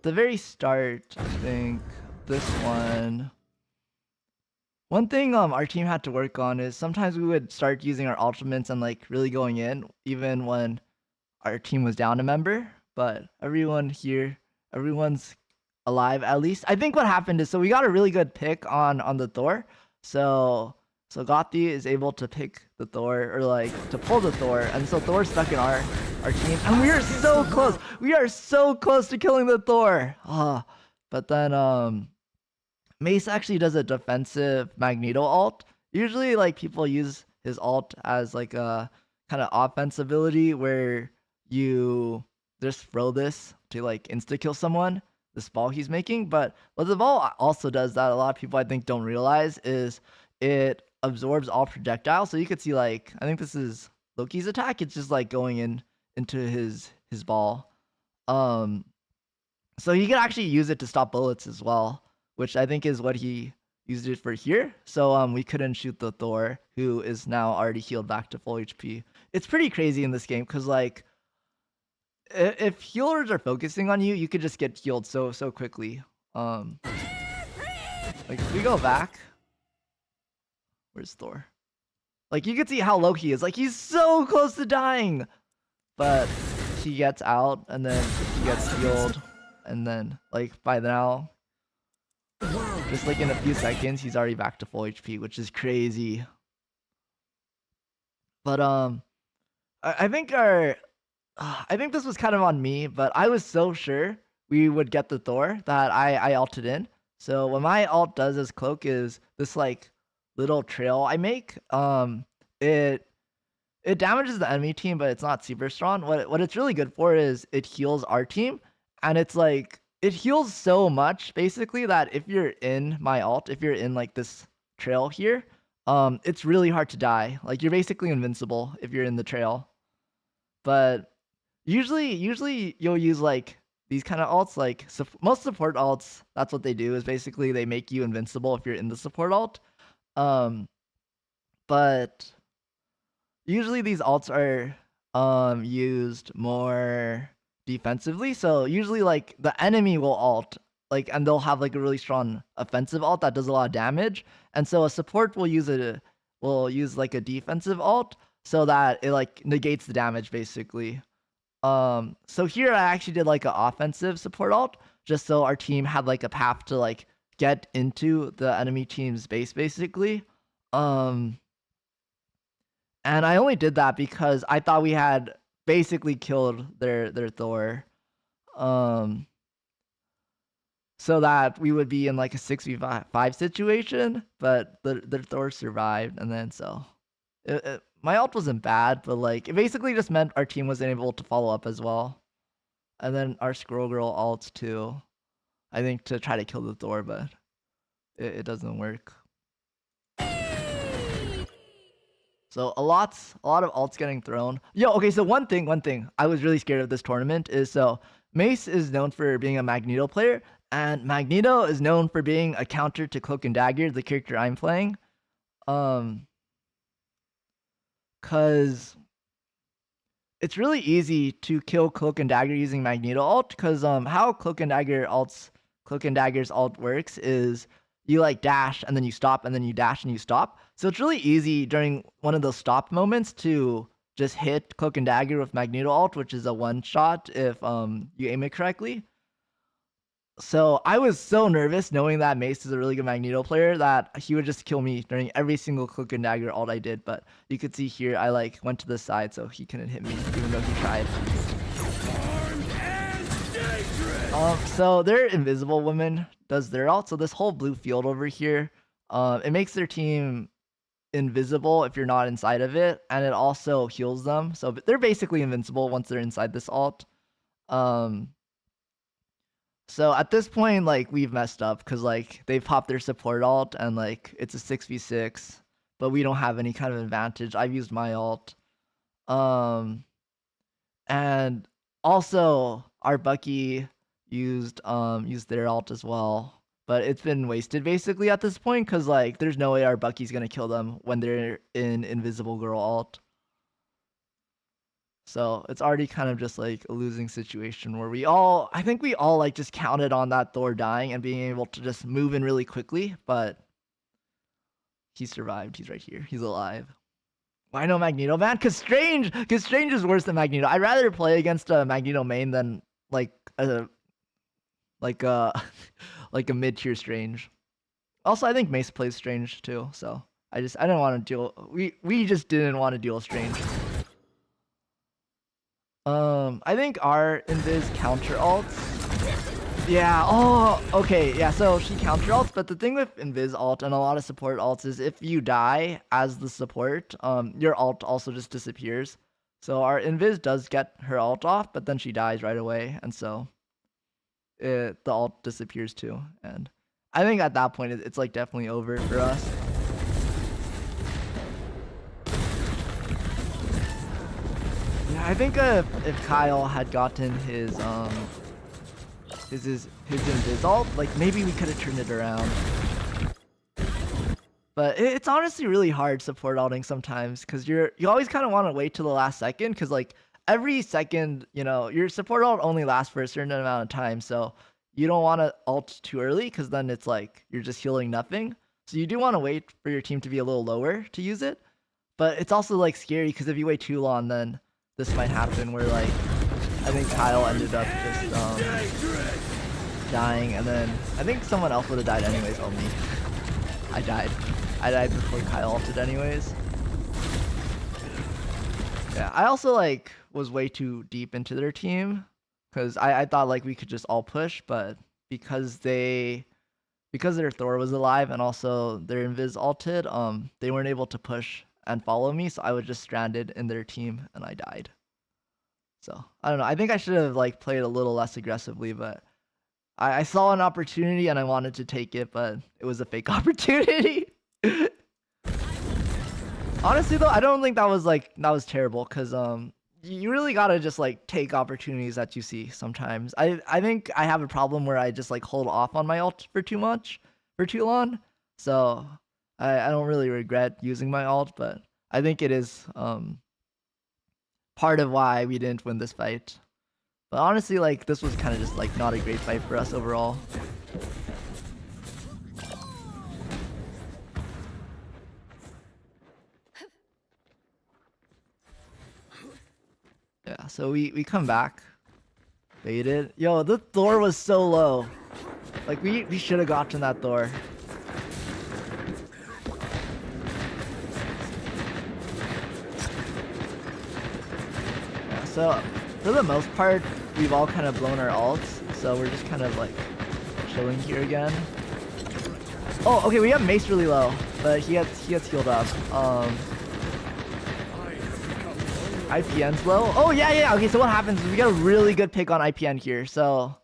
the very start, I think this one thing our team had to work on is sometimes we would start using our ultimates and like really going in even when our team was down a member, but everyone's alive at least. I think what happened is, so we got a really good pick on the Thor. So Gothi is able to pick the Thor, or like to pull the Thor, and so Thor's stuck in our team, and we are so close. We are so close to killing the Thor. But then Mace actually does a defensive Magneto ult. Usually like people use his ult as like a kind of offense ability where you just throw this to like insta kill someone, this ball he's making. But what the ball also does that a lot of people I think don't realize is it absorbs all projectiles. So you could see like, I think this is Loki's attack. It's just like going into his ball. So he can actually use it to stop bullets as well, which I think is what he used it for here. So we couldn't shoot the Thor, who is now already healed back to full HP. It's pretty crazy in this game because like if healers are focusing on you, you could just get healed so quickly. Like if we go back, where's Thor? Like you can see how low he is. Like he's so close to dying, but he gets out and then he gets healed, and then like by now, just like in a few seconds, he's already back to full HP, which is crazy. But I think this was kind of on me, but I was so sure we would get the Thor that I ulted in. So what my ult does as cloak is this like little trail I make. It damages the enemy team, but it's not super strong. What it's really good for is it heals our team, and it's like it heals so much basically that if you're in my ult, if you're in like this trail here, it's really hard to die. Like you're basically invincible if you're in the trail. But usually you'll use like these kind of alts, like most support alts. That's what they do, is basically they make you invincible if you're in the support alt. But usually these alts are used more defensively. So usually like the enemy will ult, like, and they'll have like a really strong offensive ult that does a lot of damage. And so a support will use like a defensive ult so that it like negates the damage basically. So here I actually did like an offensive support ult just so our team had like a path to like get into the enemy team's base basically. And I only did that because I thought we had basically killed their Thor. So that we would be in like a 6v5 situation, but their Thor survived, and then so my ult wasn't bad, but like it basically just meant our team wasn't able to follow up as well. And then our Squirrel Girl ults too, I think, to try to kill the Thor, but it doesn't work. So a lot of ults getting thrown. Yo, okay, so one thing I was really scared of this tournament is, so Mace is known for being a Magneto player, and Magneto is known for being a counter to Cloak and Dagger, the character I'm playing. Cause it's really easy to kill Cloak and Dagger using Magneto ult, because how Cloak and Dagger's ult works is you like dash and then you stop and then you dash and you stop. So it's really easy during one of those stop moments to just hit Cloak and Dagger with Magneto ult, which is a one shot if you aim it correctly. So I was so nervous knowing that Mace is a really good Magneto player that he would just kill me during every single Cloak and Dagger ult I did. But you could see here I like went to the side so he couldn't hit me even though he tried. So their invisible woman does their ult. So this whole blue field over here, it makes their team invisible if you're not inside of it, and it also heals them. So they're basically invincible once they're inside this ult. So at this point, like, we've messed up because like they've popped their support ult and like it's a 6v6, but we don't have any kind of advantage. I've used my ult. And also our Bucky used their ult as well. But it's been wasted basically at this point because like there's no way our Bucky's gonna kill them when they're in Invisible Girl ult. So it's already kind of just like a losing situation where I think we all like just counted on that Thor dying and being able to just move in really quickly, but he survived. He's right here. He's alive. Why no Magneto ban? Cause Strange is worse than Magneto. I'd rather play against a Magneto main than like a like a mid-tier Strange. Also, I think Mace plays Strange too, so I didn't want to deal. We just didn't want to deal with Strange. I think our Invis counter ults. Yeah, oh, okay, yeah, so she counter ults, but the thing with Invis ult and a lot of support ults is if you die as the support, your ult also just disappears. So our Invis does get her ult off, but then she dies right away, and so the ult disappears too. And I think at that point, it's like definitely over for us. I think if Kyle had gotten his Invis ult, like maybe we could have turned it around. But it's honestly really hard support ulting sometimes because you always kind of want to wait till the last second because like every second, you know, your support ult only lasts for a certain amount of time, so you don't want to ult too early because then it's like you're just healing nothing. So you do want to wait for your team to be a little lower to use it, but it's also like scary because if you wait too long, then this might happen where like I think Kyle ended up just dying, and then I think someone else would have died anyways. Oh, me. I died before Kyle ulted anyways. Yeah, I also like was way too deep into their team because I thought like we could just all push, but because their Thor was alive and also their Invis ulted, they weren't able to push and follow me, so I was just stranded in their team and I died. So I don't know. I think I should have like played a little less aggressively, but I saw an opportunity and I wanted to take it, but it was a fake opportunity. Honestly though, I don't think that was terrible because you really gotta just like take opportunities that you see sometimes. I think I have a problem where I just like hold off on my ult for too long. So I don't really regret using my ult, but I think it is part of why we didn't win this fight. But honestly, like this was kind of just like not a great fight for us overall. Yeah, so we come back. Baited. Yo, the Thor was so low. Like we should have gotten that Thor. Yeah, so for the most part, we've all kind of blown our ults, so we're just kind of like chilling here again. Oh, okay, we have Mace really low, but he gets healed up. IPN's low. Oh yeah. Okay, so what happens is we got a really good pick on IPN here. So,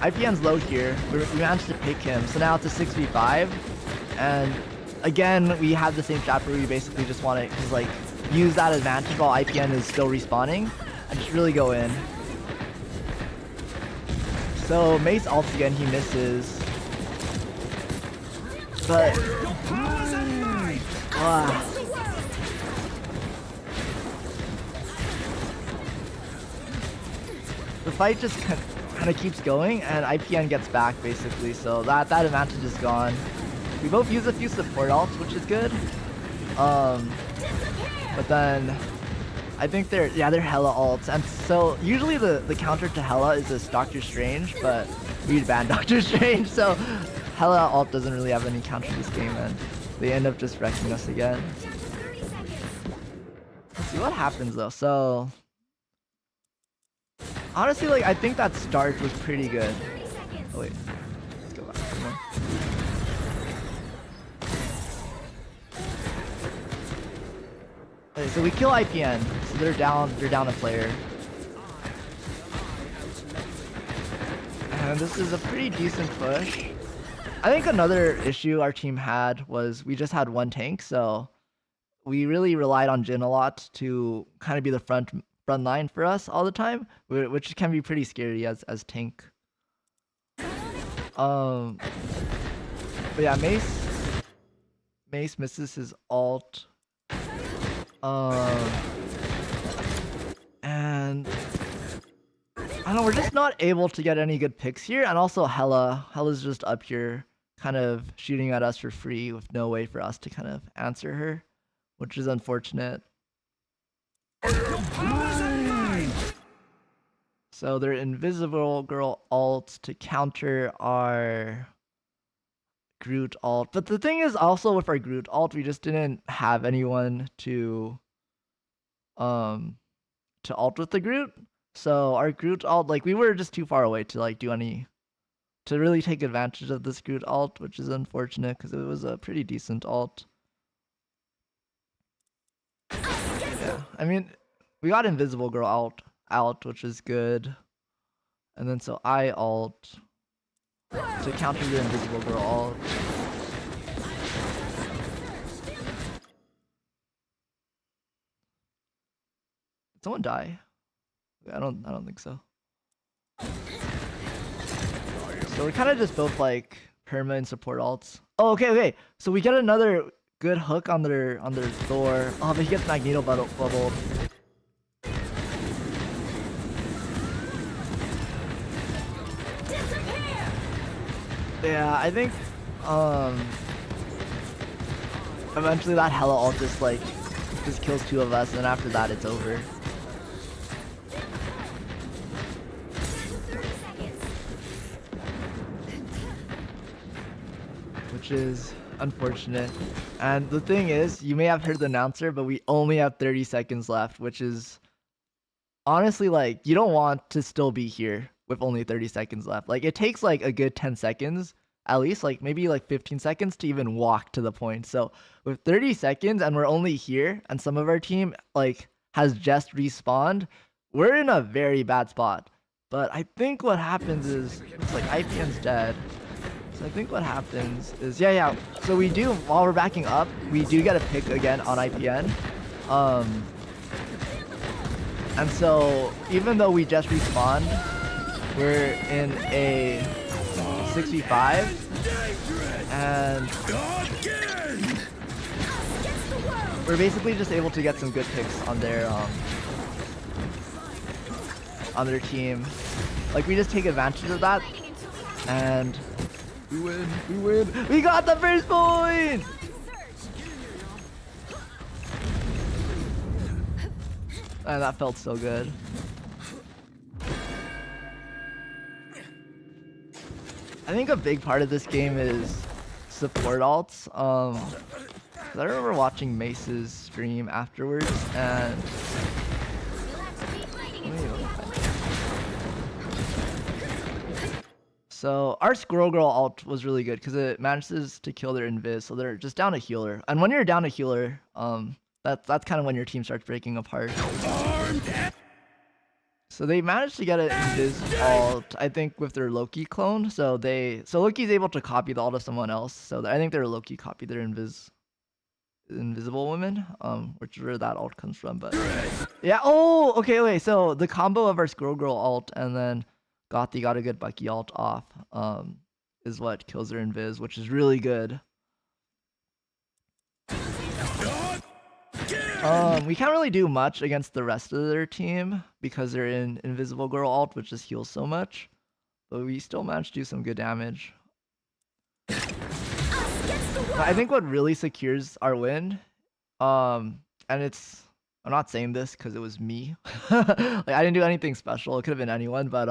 IPN's low here. We managed to pick him. So now it's a 6v5, and again we have the same strat where we basically just want to like use that advantage while IPN is still respawning and just really go in. So Mace ults again, he misses. But the fight just kind of keeps going and IPN gets back basically, so that advantage is gone. We both use a few support ults, which is good. But then I think they're hella alts, and so usually the counter to hella is this Doctor Strange, but we banned Doctor Strange, so hella alt doesn't really have any counter this game, and they end up just wrecking us again. Let's see what happens though. So honestly, like I think that start was pretty good. Oh wait, let's go back. Okay, so we kill IPN, so they're down a player. And this is a pretty decent push. I think another issue our team had was we just had one tank, so we really relied on Jin a lot to kind of be the front line for us all the time, which can be pretty scary as tank. But yeah, Mace misses his ult. And I don't know, we're just not able to get any good picks here, and also Hella's just up here kind of shooting at us for free with no way for us to kind of answer her, which is unfortunate. So their invisible girl ult to counter our Groot ult. But the thing is also with our Groot ult, we just didn't have anyone to ult with the Groot. So our Groot ult, like we were just too far away to like to really take advantage of this Groot ult, which is unfortunate because it was a pretty decent ult. Yeah, I mean, we got invisible girl out, which is good. And then so I ult to counter the invisible girl ult. Did someone die? I don't think so. So we're kind of just both like perma and support alts. Oh, okay. So we get another good hook on their Thor. Oh, but he gets Magneto bubbled. Yeah, I think eventually that hella ult just kills two of us, and then after that it's over. Which is unfortunate. And the thing is, you may have heard the announcer, but we only have 30 seconds left, which is honestly like you don't want to still be here with only 30 seconds left. Like it takes like a good 10 seconds, at least like maybe like 15 seconds to even walk to the point. So with 30 seconds and we're only here and some of our team like has just respawned, we're in a very bad spot. But I think what happens is it's like IPN's dead. So I think what happens is, yeah. So we do, while we're backing up, we do get a pick again on IPN. And so even though we just respawned, we're in a 6v5. And we're basically just able to get some good picks on their team. Like we just take advantage of that. And we win. We got the first point! And that felt so good. I think a big part of this game is support alts. I remember watching Mace's stream afterwards, and so our Squirrel Girl ult was really good because it manages to kill their invis, so they're just down a healer. And when you're down a healer, that's kind of when your team starts breaking apart. So they managed to get an invis ult, I think, with their Loki clone. So Loki's able to copy the ult of someone else. So I think their Loki copied their invisible woman, which is where that ult comes from. But yeah. Oh, okay. So the combo of our Squirrel Girl ult and then Gothi got a good Bucky ult off, is what kills their invis, which is really good. We can't really do much against the rest of their team because they're in Invisible Girl ult, which just heals so much. But we still managed to do some good damage. I think what really secures our win, and it's I'm not saying this because it was me. Like I didn't do anything special. It could have been anyone, but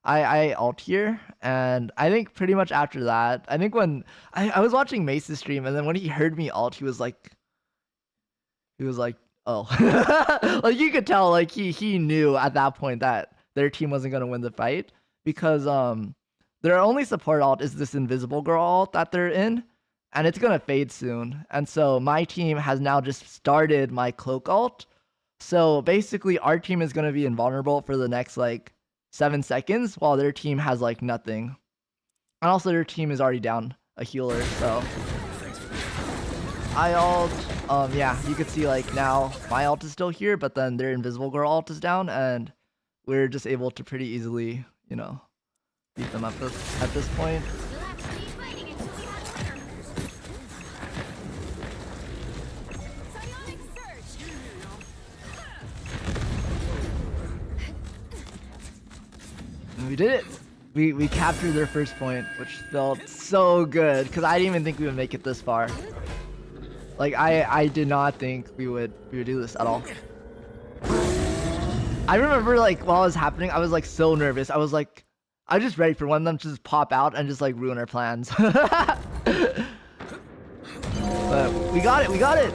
I ult here, and I think pretty much after that, I think when I was watching Mace's stream, and then when he heard me ult, he was like, oh, like you could tell, like he knew at that point that their team wasn't gonna win the fight because their only support ult is this invisible girl ult that they're in, and it's gonna fade soon. And so my team has now just started my cloak ult. So basically, our team is gonna be invulnerable for the next like 7 seconds, while their team has like nothing. And also, their team is already down a healer, so I ult. Yeah, you could see like now my ult is still here, but then their invisible girl ult is down, and we're just able to pretty easily, you know, beat them up at this point. You'll have to keep fighting until we have a winner. Psionic surge. And we did it. We captured their first point, which felt so good because I didn't even think we would make it this far. Like I did not think we would do this at all. I remember like while it was happening, I was like so nervous. I was just ready for one of them to just pop out and just like ruin our plans. But we got it. We got it.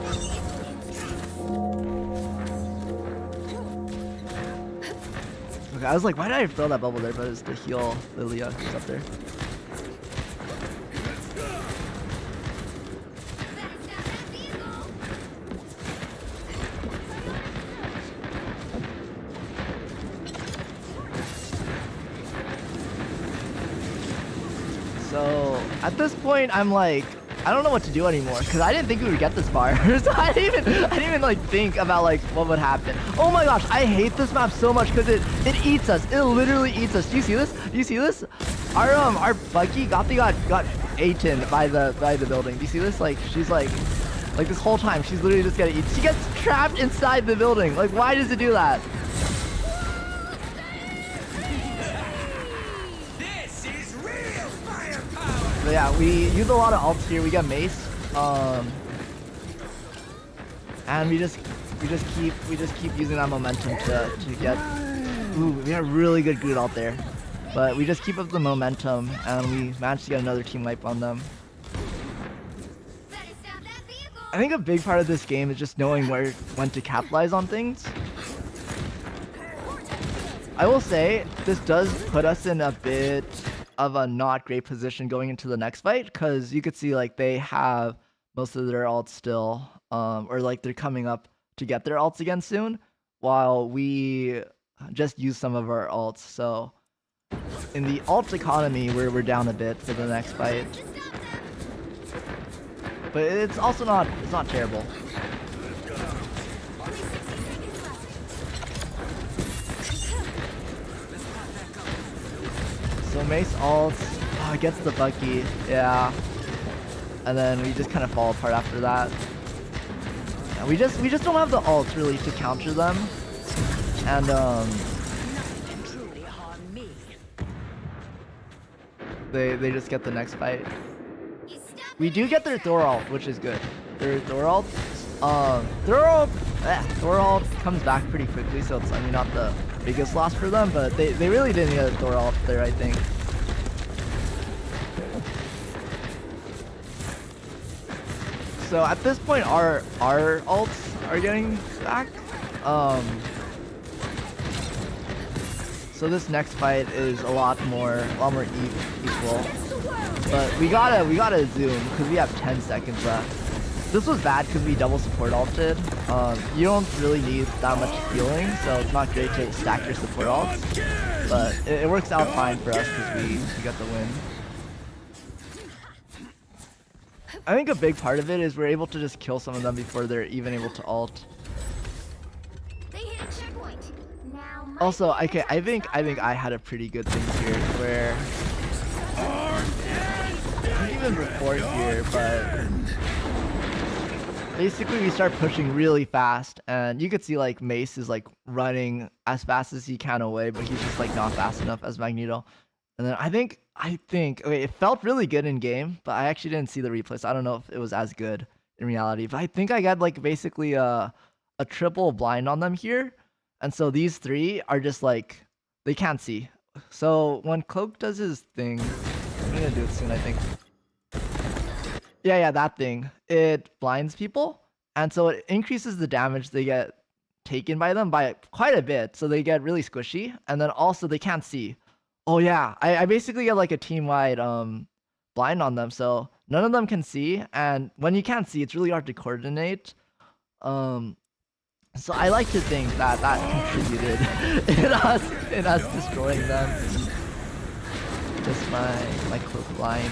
Okay, I was like, why did I throw that bubble there? But it's to heal Lilia who's up there. So at this point, I'm like, I don't know what to do anymore because I didn't think we would get this far. So I didn't even like think about like what would happen. Oh my gosh, I hate this map so much because it eats us. It literally eats us. Do you see this? Do you see this? Our Bucky got eaten by the building. Do you see this? Like she's like this whole time she's literally just getting eaten. She gets trapped inside the building. Like why does it do that? But yeah, we use a lot of ults here. We get mace, and we just keep using that momentum to get. Ooh, we got a really good Groot out there, but we just keep up the momentum, and we managed to get another team wipe on them. I think a big part of this game is just knowing when to capitalize on things. I will say this does put us in a bit of a not great position going into the next fight because you could see like they have most of their ults still, or like they're coming up to get their ults again soon, while we just use some of our ults. So in the ult economy, we're down a bit for the next fight, but it's also not terrible. So Mace ults, gets the Bucky, yeah, and then we just kind of fall apart after that. And we just don't have the ults really to counter them, and they just get the next fight. We do get their Thor ult, which is good. Their Thor ult, Thor ult comes back pretty quickly, so it's not the biggest loss for them, but they really didn't get a Thor ult there, I think. So at this point, our ults are getting back. So this next fight is a lot more equal. But we gotta zoom because we have 10 seconds left. This was bad because we double support ulted. You don't really need that much healing, so it's not great to stack your support ults. But it works out fine for us because we got the win. I think a big part of it is we're able to just kill some of them before they're even able to ult. They hit a checkpoint. Now Also, okay, I think I had a pretty good thing here where I think even before here, but basically we start pushing really fast, and you could see like Mace is like running as fast as he can away, but he's just like not fast enough as Magneto. And then I think okay, it felt really good in game, but I actually didn't see the replay, so I don't know if it was as good in reality. But I think I got like basically a a triple blind on them here, and so these 3 are just like they can't see. So when Cloak does his thing, I'm gonna do it soon, I think. Yeah, that thing. It blinds people, and so it increases the damage they get taken by them by quite a bit. So they get really squishy, and then also they can't see. Oh yeah, I basically get like a team-wide blind on them, so none of them can see, and when you can't see, it's really hard to coordinate. So I like to think that that contributed in us destroying them. Just my Cloak blind.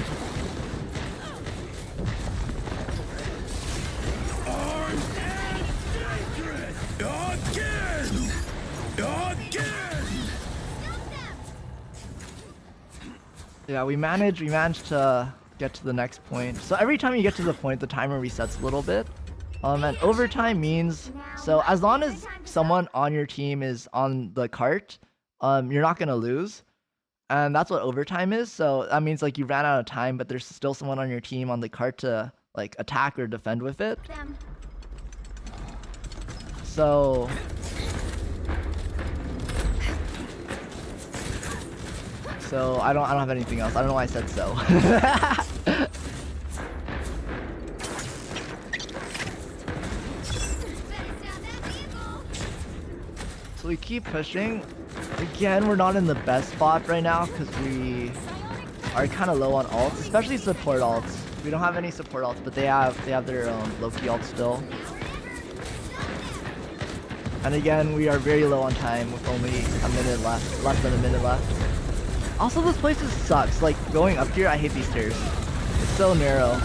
Yeah, we managed to get to the next point. So every time you get to the point, the timer resets a little bit. And overtime means, so as long as someone on your team is on the cart, you're not gonna lose. And that's what overtime is. So that means like you ran out of time, but there's still someone on your team on the cart to like attack or defend with it. So I don't have anything else. I don't know why I said so. So we keep pushing. Again, we're not in the best spot right now because we are kind of low on ults, especially support ults. We don't have any support ults, but they have their Loki ult still. And again, we are very low on time with only a minute left, less than a minute left. Also, this place sucks. Like going up here, I hate these stairs. It's so narrow.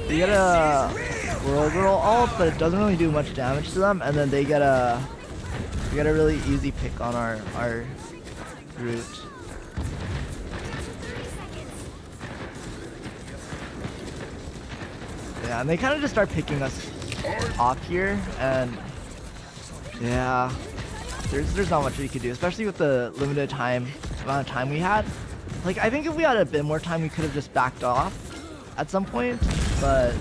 They get a Whirl Girl ult, but it doesn't really do much damage to them, and then they get a really easy pick on our route. Yeah, and they kind of just start picking us off here, and yeah, there's not much we could do, especially with the limited amount of time we had. Like, I think if we had a bit more time, we could have just backed off at some point, but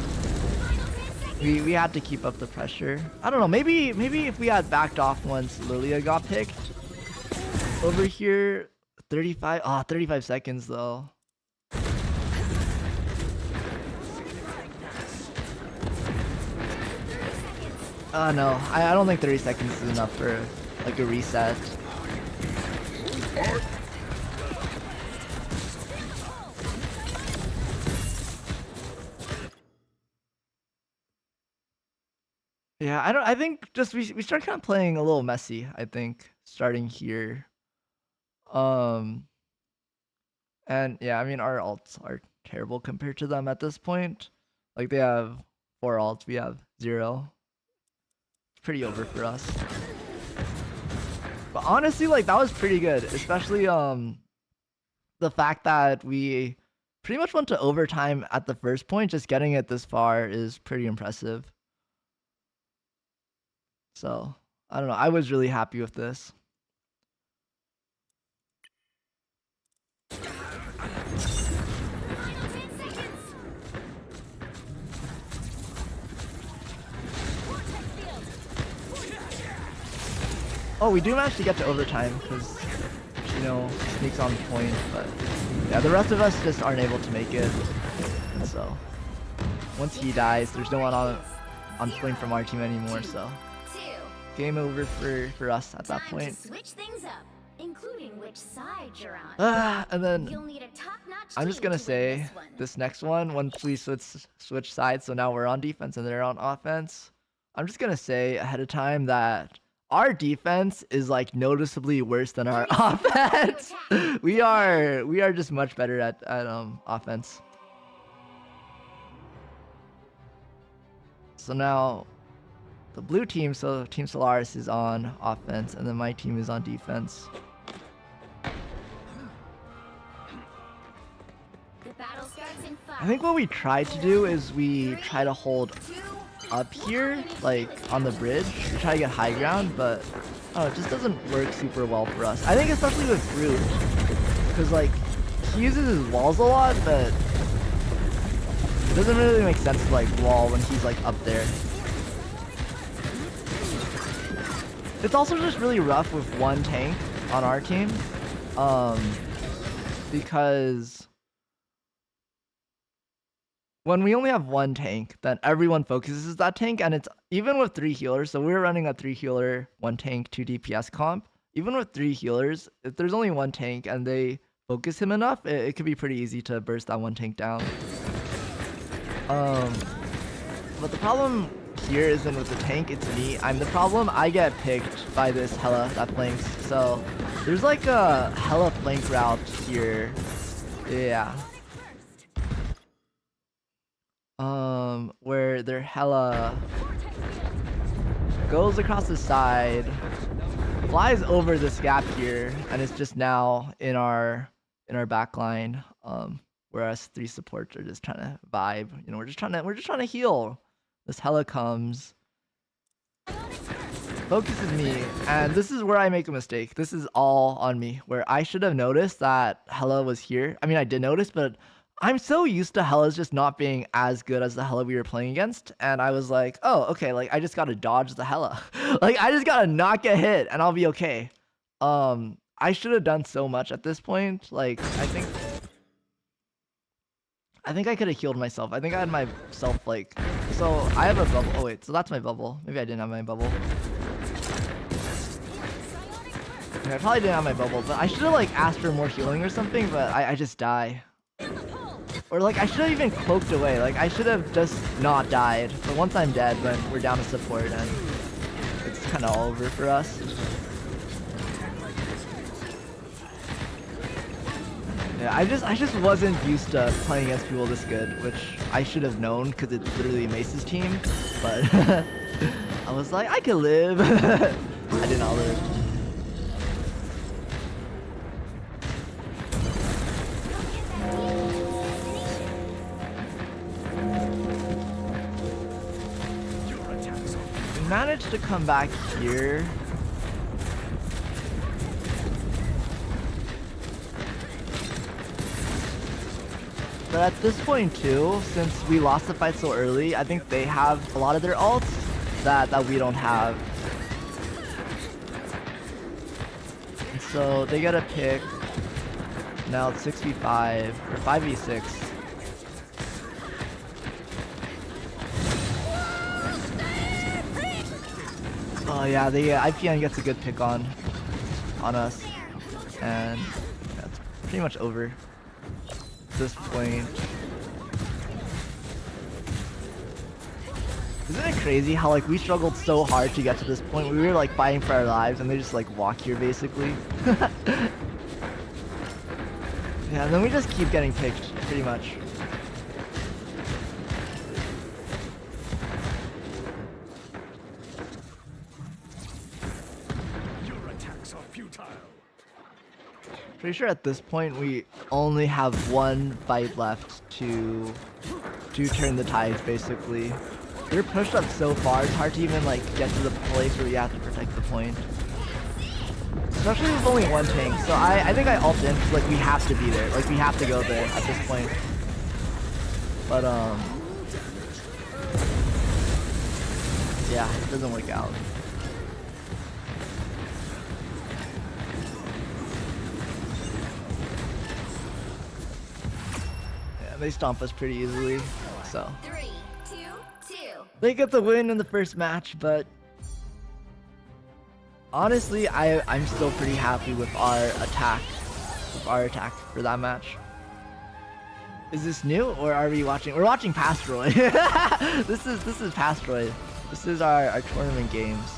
we had to keep up the pressure. I don't know, maybe if we had backed off once Lilia got picked over here. 35 seconds though. No, I don't think 30 seconds is enough for like a reset. Yeah, I think just we start kind of playing a little messy, I think, starting here. And yeah, I mean our ults are terrible compared to them at this point. Like they have 4 ults, we have 0. It's pretty over for us. But honestly, like that was pretty good, especially the fact that we pretty much went to overtime at the first point. Just getting it this far is pretty impressive. So, I don't know. I was really happy with this. Oh, we do manage to get to overtime because, sneaks on the point. But yeah, the rest of us just aren't able to make it. And so, once he dies, there's no one on point from our team anymore. So. Game over for us at that point. Switch things up, including which side you're on. And then I'm just gonna say this next one, once we switch sides, so now we're on defense and they're on offense. I'm just gonna say ahead of time that our defense is like noticeably worse than our offense. we are just much better at offense. So now the blue team, so Team Solaris is on offense, and then my team is on defense. I think what we try to do is we try to hold up here, like on the bridge. We try to get high ground, but it just doesn't work super well for us. I think especially with Groot, because like he uses his walls a lot, but it doesn't really make sense to like wall when he's like up there. It's also just really rough with one tank on our team, because when we only have one tank, then everyone focuses that tank, and it's even with 3 healers. So we're running a 3 healer, 1 tank, 2 DPS comp. Even with 3 healers, if there's only 1 tank and they focus him enough, it could be pretty easy to burst that 1 tank down. But the problem here isn't with the tank, it's me. I'm the problem. I get picked by this Hella that flanks. So there's like a Hella flank route here. Yeah. Where their Hella goes across the side, flies over this gap here, and it's just now in our back line. Where us 3 supports are just trying to vibe. You know, we're just trying to heal. This Hella comes, focuses me, and this is where I make a mistake. This is all on me, where I should have noticed that Hella was here. I mean, I did notice, but I'm so used to Hella's just not being as good as the Hella we were playing against, and I was like, oh, okay, like I just gotta dodge the Hella. Like I just gotta not get hit, and I'll be okay. I should have done so much at this point. Like I think I could have healed myself. I think I had myself like, so I have a bubble. Oh wait, so that's my bubble. Maybe I didn't have my bubble. Okay, I probably didn't have my bubble, but I should have like asked for more healing or something, but I just die. Or like I should have even cloaked away. Like I should have just not died. But once I'm dead, then we're down to support and it's kind of all over for us. Yeah, I just wasn't used to playing against people this good, which I should have known because it's literally Mace's team. But I was like, I could live. I did not live. We managed to come back here. But at this point too, since we lost the fight so early, I think they have a lot of their ults that we don't have. And so they get a pick. Now it's 6v5 or 5v6. Oh yeah, the IPN gets a good pick on us, and that's pretty much over. This point. Isn't it crazy how like we struggled so hard to get to this point? We were like fighting for our lives and they just like walk here basically. Yeah, and then we just keep getting picked pretty much. Your attacks are futile. Pretty sure at this point we only have one fight left to turn the tides basically. We're pushed up so far, it's hard to even like get to the place where we have to protect the point. Especially with only one tank. So I think I ult in because like we have to be there. Like we have to go there at this point. But yeah, it doesn't work out. They stomp us pretty easily, so 3, 2, 2. they get the win in the first match. But honestly, I'm still pretty happy with our attack, for that match. Is this new or are we watching? We're watching Pastroid. This is Pastroid. This is our tournament games.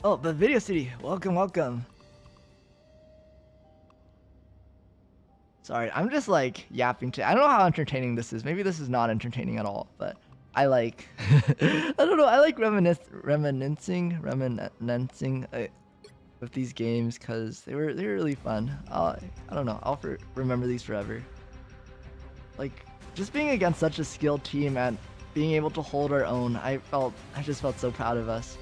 Oh, the Video City. Welcome, welcome. Sorry, I'm just like yapping to. I don't know how entertaining this is. Maybe this is not entertaining at all, but I like. I don't know. I like reminiscing with these games because they were really fun. I don't know. I'll remember these forever. Like just being against such a skilled team and being able to hold our own. I just felt so proud of us.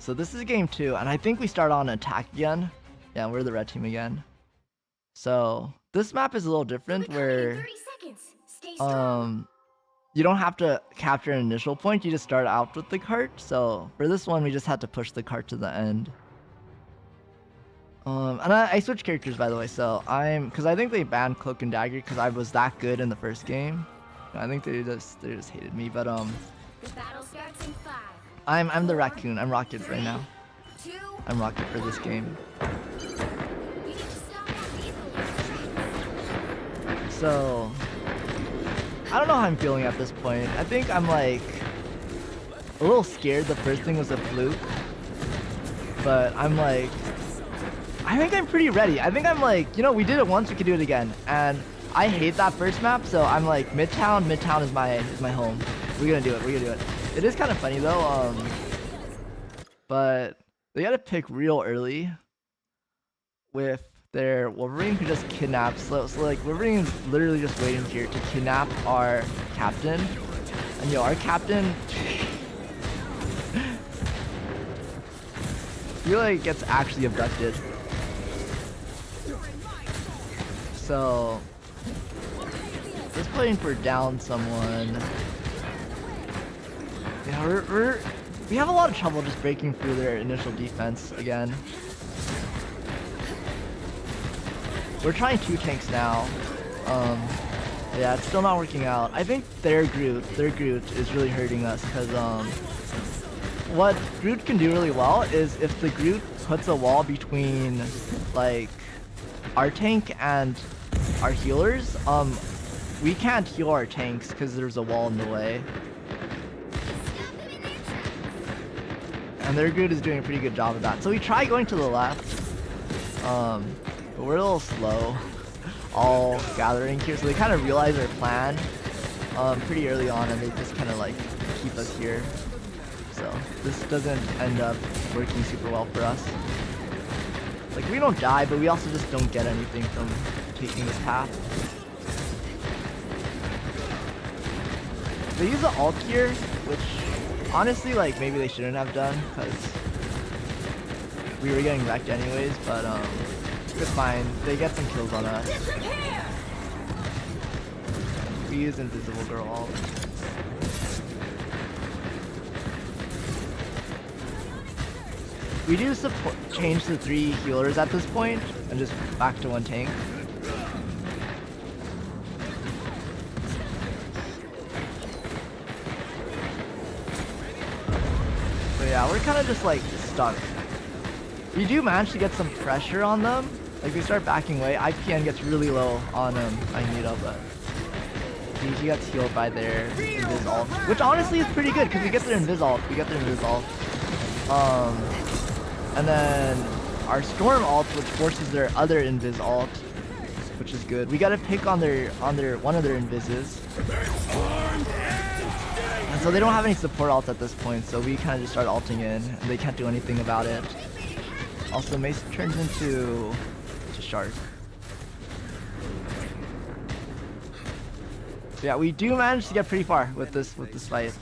So this is game 2, and I think we start on attack again. Yeah, we're the red team again. So this map is a little different where 30 seconds. Stay strong. you don't have to capture an initial point, you just start out with the cart. So for this one, we just had to push the cart to the end. And I switched characters, by the way, so because I think they banned Cloak and Dagger because I was that good in the first game. I think they just hated me, but The battle starts in 5. I'm the raccoon. I'm Rocket right now. 2. I'm Rocket for this game. You need to stop that vehicle in its tracks. So I don't know how I'm feeling at this point. I think I'm like a little scared. The first thing was a fluke, but I'm like, I think I'm pretty ready. I think I'm like, you know, we did it once, we could do it again. And I hate that first map, so I'm like, Midtown is my home. We're gonna do it. It is kind of funny though, but they gotta pick real early with their Wolverine who just kidnaps. So like Wolverine's literally just waiting here to kidnap our captain. And yo, our captain he like gets actually abducted. So let's play for down someone. Yeah, we have a lot of trouble just breaking through their initial defense again. We're trying 2 tanks now. Yeah, it's still not working out. I think their Groot is really hurting us because what Groot can do really well is if the Groot puts a wall between like our tank and our healers, we can't heal our tanks because there's a wall in the way. And their Groot is doing a pretty good job of that. So we try going to the left, but we're a little slow, all gathering here. So they kind of realize our plan pretty early on, and they just kind of like keep us here. So this doesn't end up working super well for us. Like we don't die, but we also just don't get anything from taking this path. They use the ult here, which honestly, like maybe they shouldn't have done because we were getting wrecked anyways. But it's fine. They get some kills on us. We use Invisible Girl ult. We do change to 3 healers at this point and just back to 1 tank. So yeah, we're kind of just like stuck. We do manage to get some pressure on them. Like we start backing away. IPN gets really low on Magneto, but he gets healed by their Invis ult, which honestly is pretty good because we get their Invis ult. And then our Storm ult, which forces their other Invis ult, which is good. We gotta pick on one of their Invises. And so they don't have any support ults at this point, so we kind of just start ulting in, and they can't do anything about it. Also, Mace turns into Shark. So yeah, we do manage to get pretty far with this fight.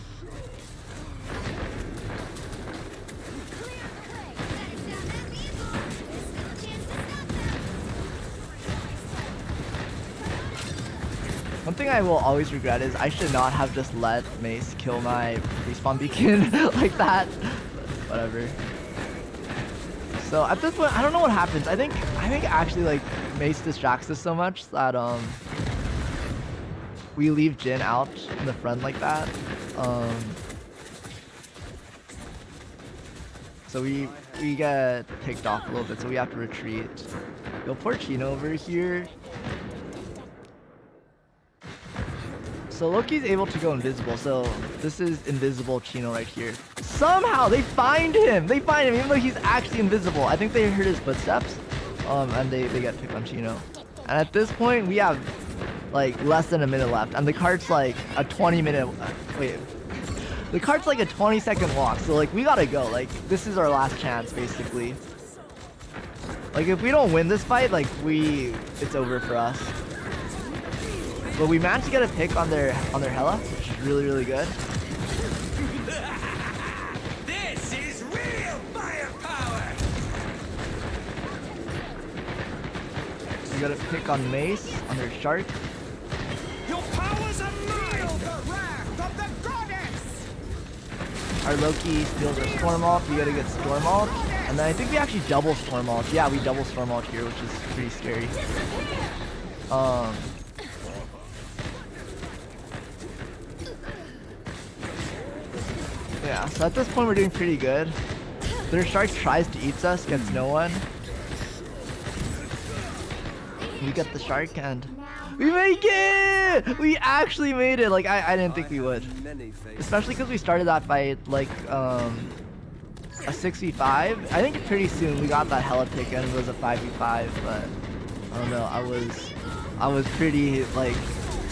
One thing I will always regret is I should not have just let Mace kill my respawn beacon like that. But whatever. So at this point, I don't know what happens. I think actually like Mace distracts us so much that we leave Jin out in the front like that. So we get picked off a little bit, so we have to retreat. Go poor Chino over here. So Loki's able to go invisible, so this is invisible Chino right here. Somehow they find him even though he's actually invisible. I think they heard his footsteps, and they get picked on Chino. And at this point we have like less than a minute left, and the cart's like a 20-minute the cart's like a 20-second walk, so like we gotta go. Like this is our last chance basically. Like if we don't win this fight, like it's over for us. But we managed to get a pick on their Hela, which is really good. This is real We got a pick on Mace, on their Shark. Your powers are mine! The wrath of the goddess! Our Loki steals our Storm Ult. We gotta get Storm Ult. And then I think we actually double Storm Ult. Yeah, we double Storm Ult here, which is pretty scary. Yeah, so at this point we're doing pretty good. Their Shark tries to eat us, gets no one. We get the Shark and we make it! We actually made it! Like, I didn't think we would. Especially because we started that fight like a 6v5. I think pretty soon we got that hella pick and it was a 5v5, but I don't know, I was pretty like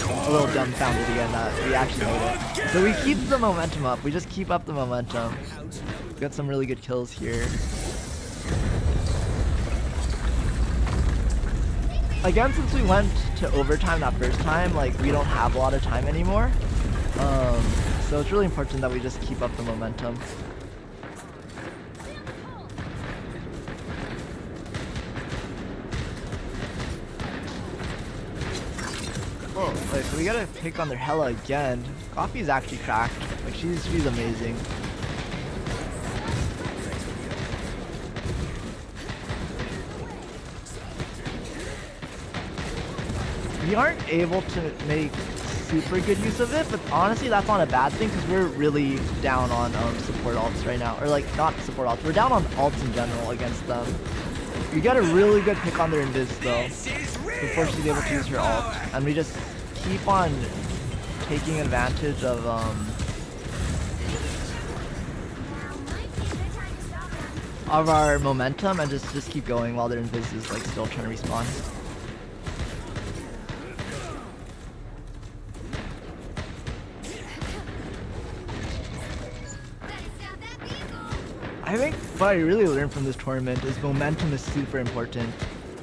a little dumbfounded again that we actually made it. So we keep the momentum up. We just keep up the momentum. We got some really good kills here. Again, since we went to overtime that first time, like we don't have a lot of time anymore. So it's really important that we just keep up the momentum. Oh, wait, so we gotta pick on their Hela again. Coffee's actually cracked. Like she's amazing. We aren't able to make super good use of it, but honestly that's not a bad thing because we're really down on support ults right now. Or like, not support ults, we're down on ults in general against them. We got a really good pick on their invis though, before she's able to use her ult. And we just keep on taking advantage of our momentum and just keep going while their invis is like still trying to respawn. I think what I really learned from this tournament is momentum is super important.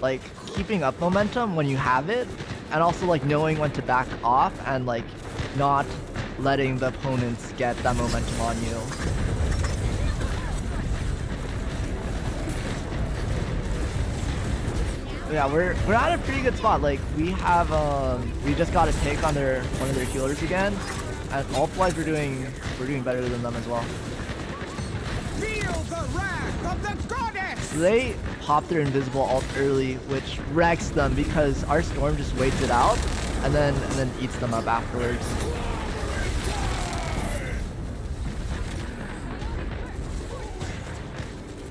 Like keeping up momentum when you have it, and also like knowing when to back off and like not letting the opponents get that momentum on you. Yeah, we're at a pretty good spot. Like we have we just got a pick on one of their healers again, and ult-wise we're doing better than them as well. Feel the wrath of the goddess! So they pop their invisible ult early, which wrecks them because our Storm just waits it out and then eats them up afterwards.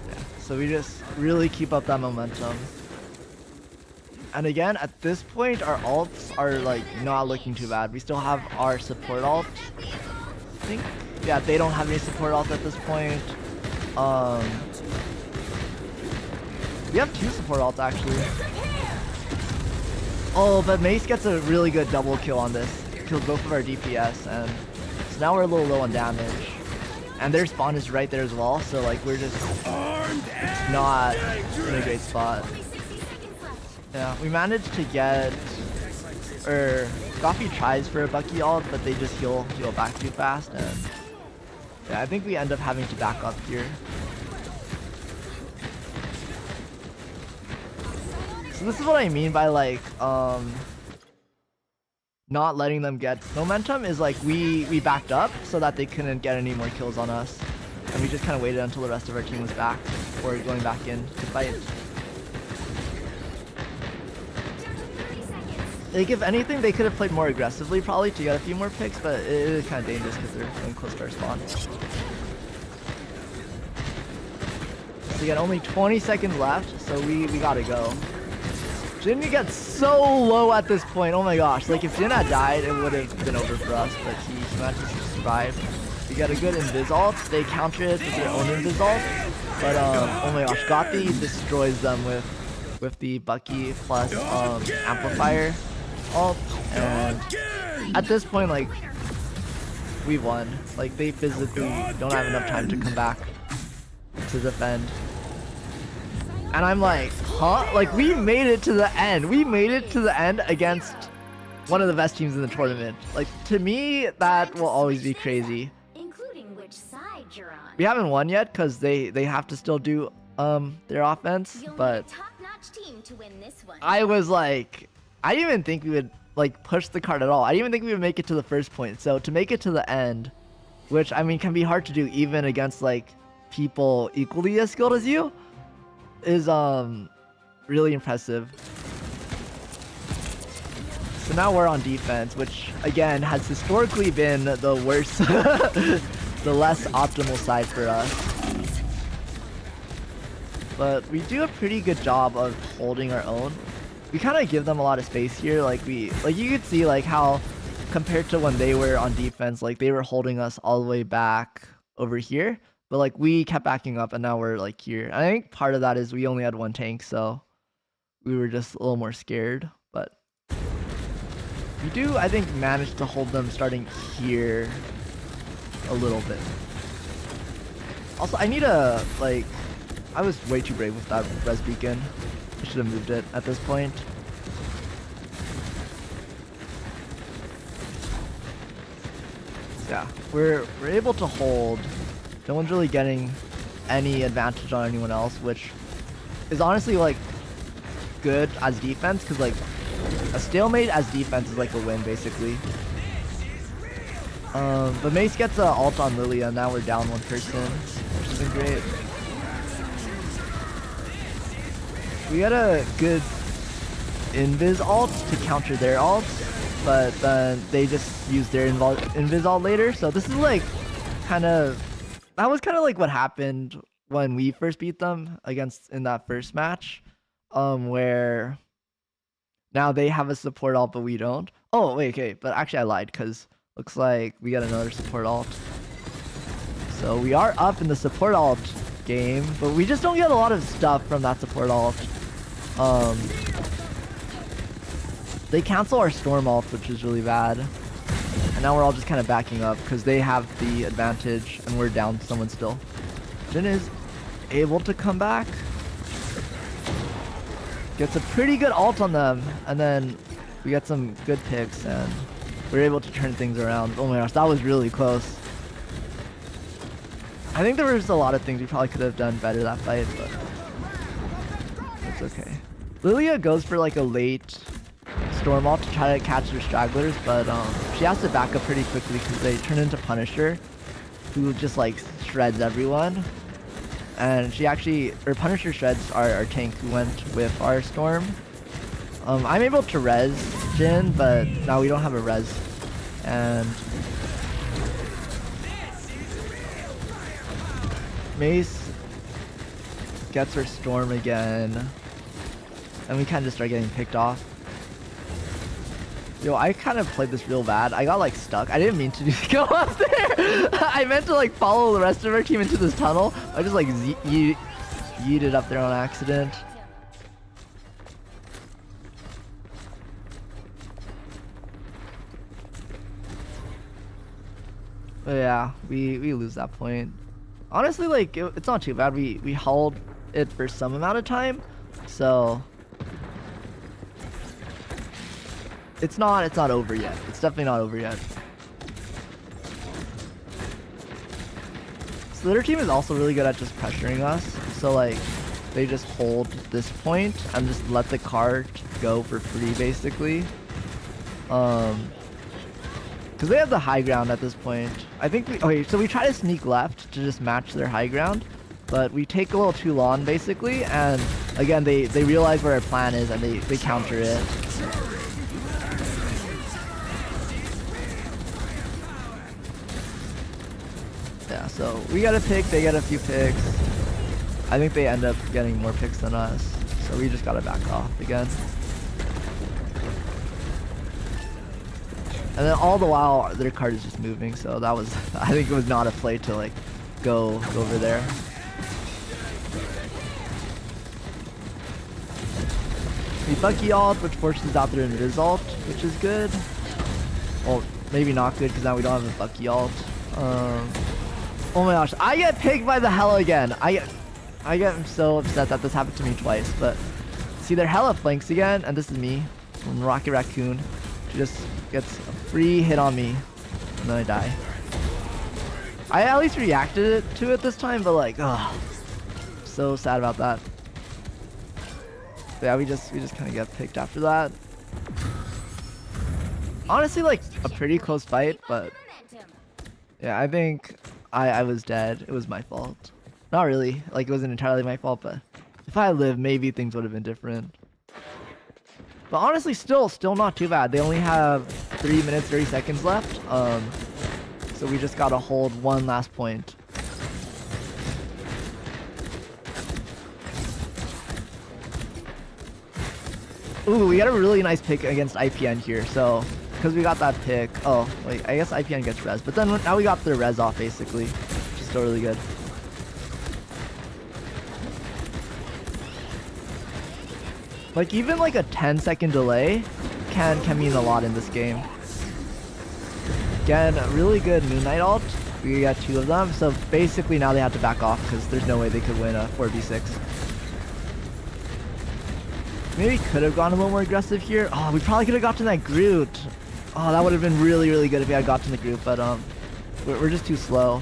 Yeah, so we just really keep up that momentum. And again, at this point, our ults are like not looking too bad. We still have our support ult, I think. Yeah, they don't have any support ult at this point. We have 2 support ults actually. Oh, but Mace gets a really good double kill on this. Killed both of our DPS, and so now we're a little low on damage. And their spawn is right there as well, so like we're just not in a great spot. Yeah, we managed to get, or Goffy tries for a Bucky ult, but they just heal back too fast, and yeah, I think we end up having to back up here. So this is what I mean by like not letting them get momentum is like we backed up so that they couldn't get any more kills on us, and we just kind of waited until the rest of our team was back before going back in to fight. Like if anything, they could have played more aggressively probably to get a few more picks, but it is kind of dangerous because they're getting close to our spawn. So again, only 20 seconds left, so we gotta go. Jin gets so low at this point, oh my gosh. Like if Jin had died, it would have been over for us, but he managed to survive. We got a good invis ult, they counter it with their own invis ult, but oh my gosh, Gothi destroys them with the Bucky plus amplifier ult, and at this point like we won. Like they physically don't have enough time to come back to defend. And I'm like, huh? Like we made it to the end. We made it to the end against one of the best teams in the tournament. Like to me, that will always be crazy. Including which side you're on. We haven't won yet because they have to still do their offense, You'll need a but top-notch team to win this one. I was like, I didn't even think we would like push the card at all. I didn't even think we would make it to the first point. So to make it to the end, which I mean can be hard to do even against like people equally as skilled as you, is really impressive. So now we're on defense, which again has historically been the worst, the less optimal side for us. But we do a pretty good job of holding our own. We kind of give them a lot of space here. Like you could see like how compared to when they were on defense, like they were holding us all the way back over here. But like we kept backing up and now we're like here. I think part of that is we only had one tank, so we were just a little more scared. But we do, I think, manage to hold them starting here a little bit. Also, I need a, like, I was way too brave with that res beacon. I should have moved it at this point. Yeah, we're able to hold. No one's really getting any advantage on anyone else, which is honestly like good as defense, because like a stalemate as defense is like a win basically. But Mace gets an ult on Lilia, and now we're down one person, which has been great. We got a good invis ult to counter their ult, but then they just use their invis ult later. So this is like that was kind of like what happened when we first beat them in that first match, where now they have a support ult but we don't. Oh wait, okay, but actually I lied, because looks like we got another support ult. So we are up in the support ult game, but we just don't get a lot of stuff from that support ult. They cancel our storm ult, which is really bad. And now we're all just kind of backing up because they have the advantage and we're down someone still. Jin is able to come back. Gets a pretty good ult on them, and then we got some good picks and we're able to turn things around. Oh my gosh, that was really close. I think there was a lot of things we probably could have done better that fight, but it's okay. Lilia goes for like a late storm ult to try to catch their stragglers, but she has to back up pretty quickly because they turn into Punisher, who just like shreds everyone. And Punisher shreds our tank who went with our storm. I'm able to res Jin, but now we don't have a res. And Mace gets her storm again. And we kind of just start getting picked off. Yo, I kind of played this real bad. I got like stuck. I didn't mean to just go up there. I meant to like follow the rest of our team into this tunnel. I just like yeeted up there on accident. But yeah, we lose that point. Honestly, like it's not too bad. We held it for some amount of time, so it's not over yet. It's definitely not over yet. So their team is also really good at just pressuring us. So like they just hold this point and just let the cart go for free basically. Because they have the high ground at this point. I think so we try to sneak left to just match their high ground, but we take a little too long basically, and again they realize what our plan is and they counter it. Yeah, so we got a pick, they get a few picks. I think they end up getting more picks than us, so we just gotta back off again. And then all the while their card is just moving, so that was, I think it was not a play to like go over there. We Bucky ult, which forces out their invis ult, which is good. Well, maybe not good because now we don't have a Bucky ult. Oh my gosh, I get picked by the Hella again. I get so upset that this happened to me twice, but see, their Hella flanks again, and this is me from Rocket Raccoon. She just gets a free hit on me, and then I die. I at least reacted to it this time, but like, So sad about that. But yeah, we just kind of get picked after that. Honestly, like a pretty close fight, but yeah, I think I was dead. It was my fault. Not really. Like it wasn't entirely my fault, but if I had lived, maybe things would have been different. But honestly, still not too bad. They only have 3 minutes 30 seconds left. So we just gotta hold one last point. Ooh, we got a really nice pick against IPN here. So because we got that pick. Oh wait, I guess IPN gets res, but then now we got the res off basically, which is still really good. Like even like a 10-second delay can mean a lot in this game. Again, a really good Moon Knight ult. We got 2 of them, so basically now they have to back off because there's no way they could win a 4v6. Maybe could have gone a little more aggressive here. Oh, we probably could have gotten that Groot. Oh, that would have been really good if we had gotten the Groot, but we're just too slow.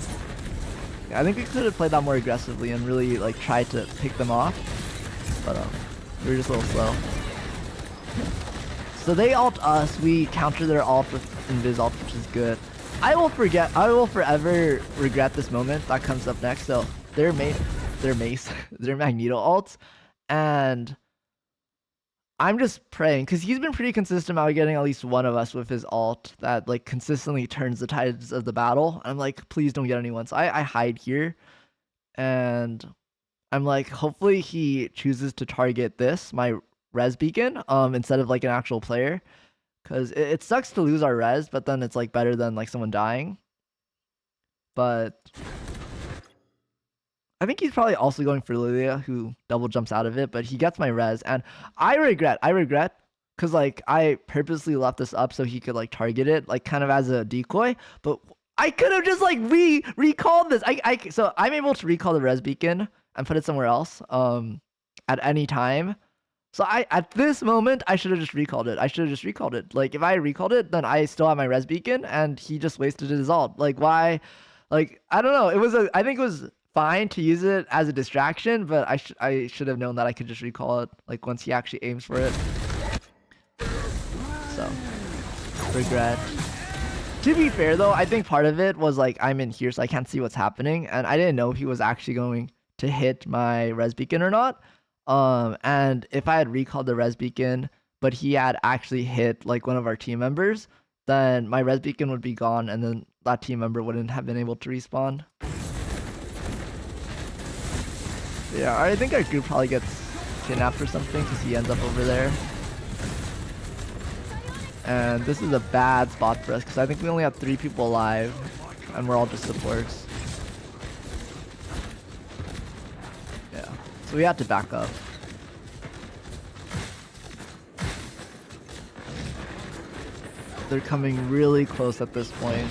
Yeah, I think we could have played that more aggressively and really like tried to pick them off, but we were just a little slow. So they ult us, we counter their ult with Invis ult, which is good. I will forever regret this moment that comes up next. So their mace, their Magneto ults, and I'm just praying because he's been pretty consistent about getting at least one of us with his ult that like consistently turns the tides of the battle. I'm like, please don't get anyone. So I hide here, and I'm like, hopefully he chooses to target this, my res beacon, instead of like an actual player. Because it sucks to lose our res, but then it's like better than like someone dying. But I think he's probably also going for Lilia, who double jumps out of it, but he gets my res. And I regret, because like I purposely left this up so he could like target it, like kind of as a decoy. But I could have just like recalled this. So I'm able to recall the res beacon and put it somewhere else at any time. So at this moment I should have just recalled it. Like if I recalled it, then I still have my res beacon and he just wasted his ult. Like why? Like I don't know. I think it was fine to use it as a distraction, but I should have known that I could just recall it like once he actually aims for it. So regret. To be fair though, I think part of it was like I'm in here so I can't see what's happening, and I didn't know if he was actually going to hit my res beacon or not. And if I had recalled the res beacon, but he had actually hit like one of our team members, then my res beacon would be gone, and then that team member wouldn't have been able to respawn. Yeah, I think our group probably gets kidnapped or something because he ends up over there. And this is a bad spot for us because I think we only have 3 people alive, and we're all just supports. So we had to back up. They're coming really close at this point.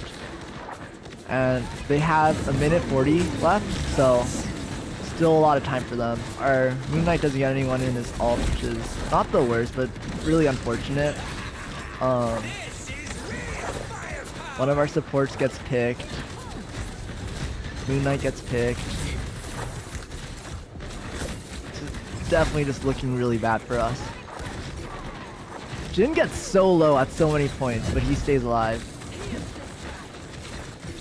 And they have 1:40 left, so still a lot of time for them. Our Moon Knight doesn't get anyone in his ult, which is not the worst, but really unfortunate. One of our supports gets picked. Moon Knight gets picked. Definitely just looking really bad for us. Jin gets so low at so many points, but he stays alive.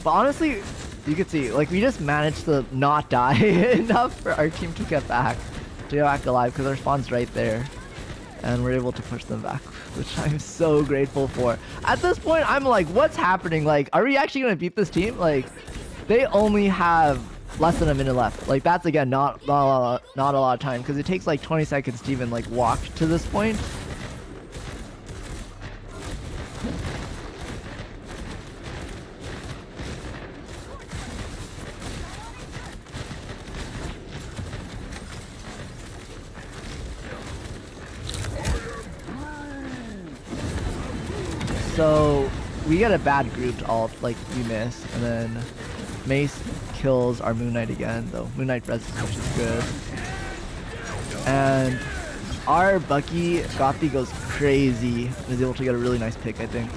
But honestly, you can see, like, we just managed to not die enough for our team to get back alive because our spawn's right there. And we're able to push them back, which I'm so grateful for. At this point, I'm like, what's happening? Like, are we actually going to beat this team? Like, they only have less than a minute left. Like that's again not a lot of time because it takes like 20 seconds to even like walk to this point. So we get a bad grouped ult, like we miss, and then Mace kills our Moon Knight again, though Moon Knight res, which is good. And our Bucky Gothi goes crazy and is able to get a really nice pick, I think.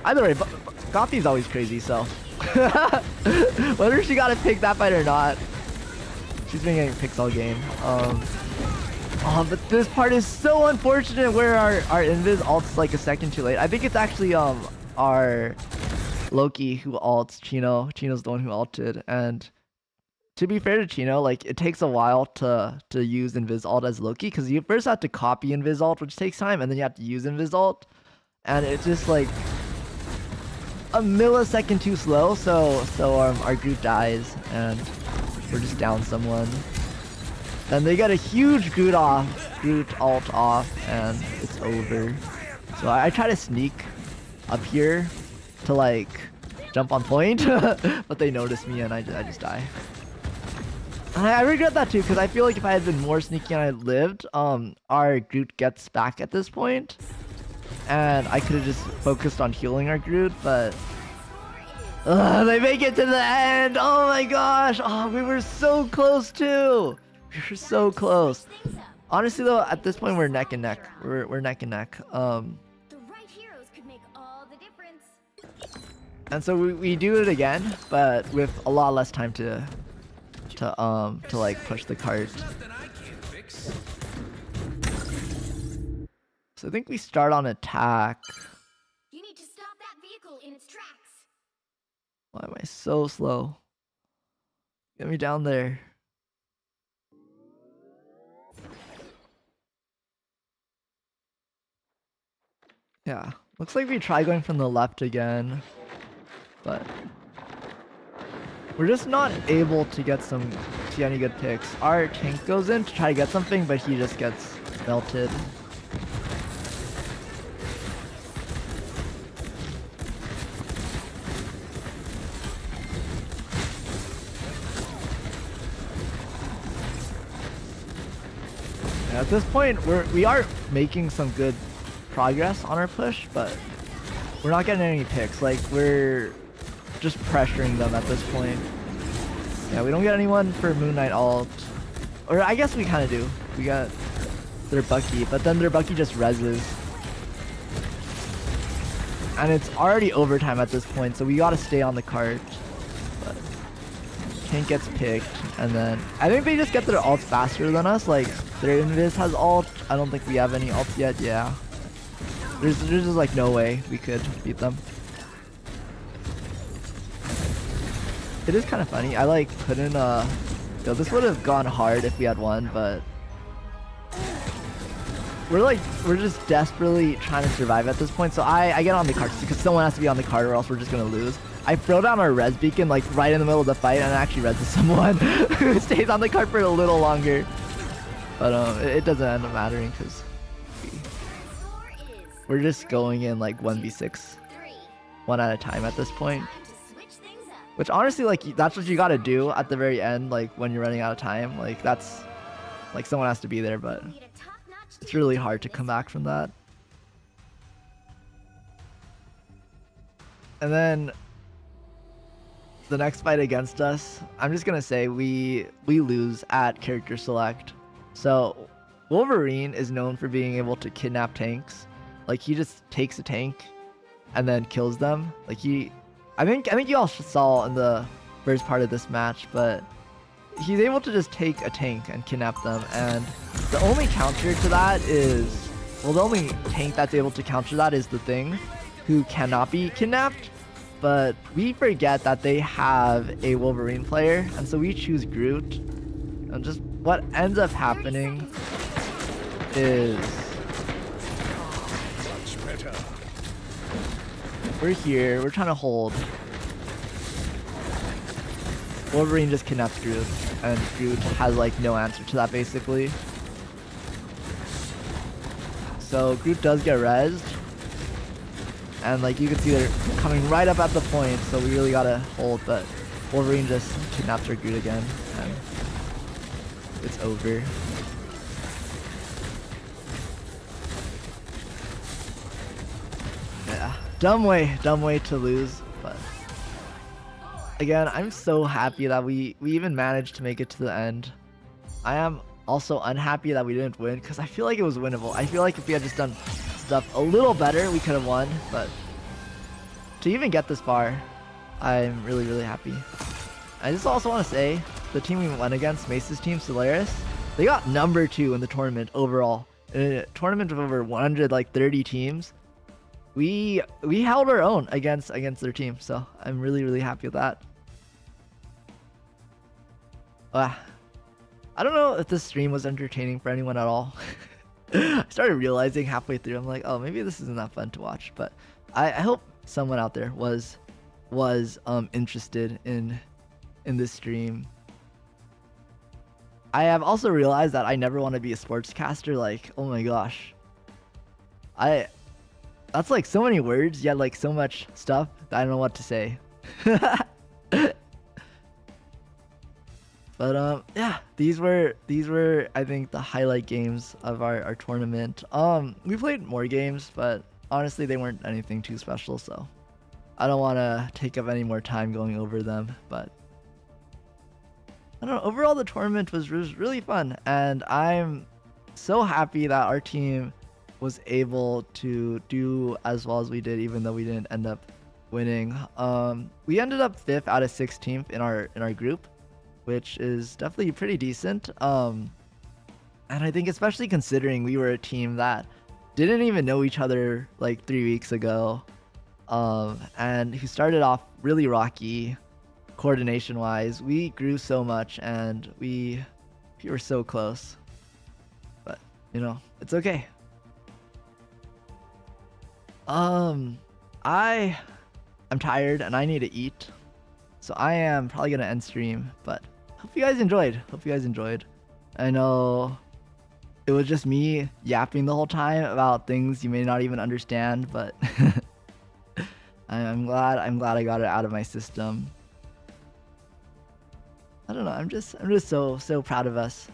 Either way, Gothi's always crazy, so Whether she got to pick that fight or not, she's been getting picks all game. Oh, but this part is so unfortunate where our invis ult's like a second too late. I think it's actually our Loki who ults Chino. Chino's the one who ulted, and to be fair to Chino, like it takes a while to use invis ult as Loki because you first have to copy invis ult, which takes time, and then you have to use invis ult, and it's just like a millisecond too slow. So our group dies, and we're just down someone. Then they get a huge Groot ult off, and it's over. So I try to sneak up here to like jump on point, but they notice me and I just die. And I regret that too, because I feel like if I had been more sneaky and I lived, our Groot gets back at this point, and I could have just focused on healing our Groot, but they make it to the end. Oh my gosh! Oh, we were so close too. We were so close. Honestly though, at this point we're neck and neck. We're neck and neck. The right heroes could make all the difference. And so we do it again, but with a lot less time to like push the cart. So I think we start on attack. You need to stop that vehicle in its tracks. Why am I so slow? Get me down there. Yeah, looks like we try going from the left again, but we're just not able to get any good picks. Our tank goes in to try to get something, but he just gets melted. Yeah, at this point, we are making some good progress on our push, but we're not getting any picks. Like, we're just pressuring them at this point. Yeah, we don't get anyone for Moon Knight ult. Or I guess we kind of do. We got their Bucky, but then their Bucky just reses. And it's already overtime at this point, so we gotta stay on the cart. But tank gets picked, and then I think they just get their ults faster than us. Like, their invis has ult. I don't think we have any ults yet. Yeah. There's just like no way we could beat them. It is kind of funny. I like put in yo, this would have gone hard if we had won, but we're just desperately trying to survive at this point. So I get on the cart because someone has to be on the cart or else we're just gonna lose. I throw down our res beacon like right in the middle of the fight and it actually reses someone who stays on the cart for a little longer. But it doesn't end up mattering because we're just going in like 1v6 one at a time at this point. Which honestly, like, that's what you gotta do at the very end, like when you're running out of time. Like, that's like someone has to be there, but it's really hard to come back from that. And then the next fight against us, I'm just gonna say we lose at character select. So Wolverine is known for being able to kidnap tanks. Like, he just takes a tank and then kills them. Like, I think you all saw in the first part of this match, but he's able to just take a tank and kidnap them. And the only counter to that is, well, the only tank that's able to counter that is the Thing, who cannot be kidnapped. But we forget that they have a Wolverine player, and so we choose Groot. And just what ends up happening is we're here, we're trying to hold. Wolverine just kidnaps Groot, and Groot has like no answer to that basically. So Groot does get rezzed, and like you can see they're coming right up at the point, so we really gotta hold, but Wolverine just kidnaps our Groot again, and it's over. Yeah, dumb way to lose, but again, I'm so happy that we even managed to make it to the end. I am also unhappy that we didn't win, because I feel like it was winnable. I feel like if we had just done stuff a little better, we could have won, but to even get this far, I'm really, really happy. I just also want to say, the team we went against, Mace's team, Solaris, they got number 2 in the tournament overall. In a tournament of over 130 teams, we held our own against their team. So I'm really, really happy with that. I don't know if this stream was entertaining for anyone at all. I started realizing halfway through, I'm like, oh, maybe this isn't that fun to watch. But I hope someone out there was interested in this stream. I have also realized that I never want to be a sportscaster. Like, oh my gosh, that's like so many words, yet like so much stuff that I don't know what to say. But yeah, these were I think the highlight games of our tournament. We played more games, but honestly they weren't anything too special, so I don't want to take up any more time going over them. But I don't know, overall the tournament was really fun, and I'm so happy that our team was able to do as well as we did, even though we didn't end up winning. We ended up 5th out of 16th in our group, which is definitely pretty decent. And I think especially considering we were a team that didn't even know each other like 3 weeks ago, and who started off really rocky coordination wise. We grew so much and we were so close, but you know, it's okay. I'm tired and I need to eat, so I am probably gonna end stream, but hope you guys enjoyed. I know it was just me yapping the whole time about things you may not even understand, but I'm glad I got it out of my system. I don't know, I'm just so proud of us.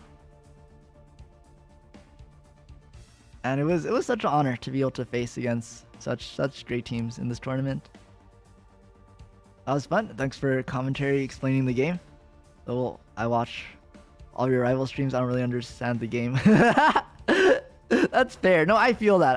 And it was such an honor to be able to face against such great teams in this tournament. That was fun. Thanks for commentary explaining the game. Though I watch all your rival streams, I don't really understand the game. That's fair. No, I feel that.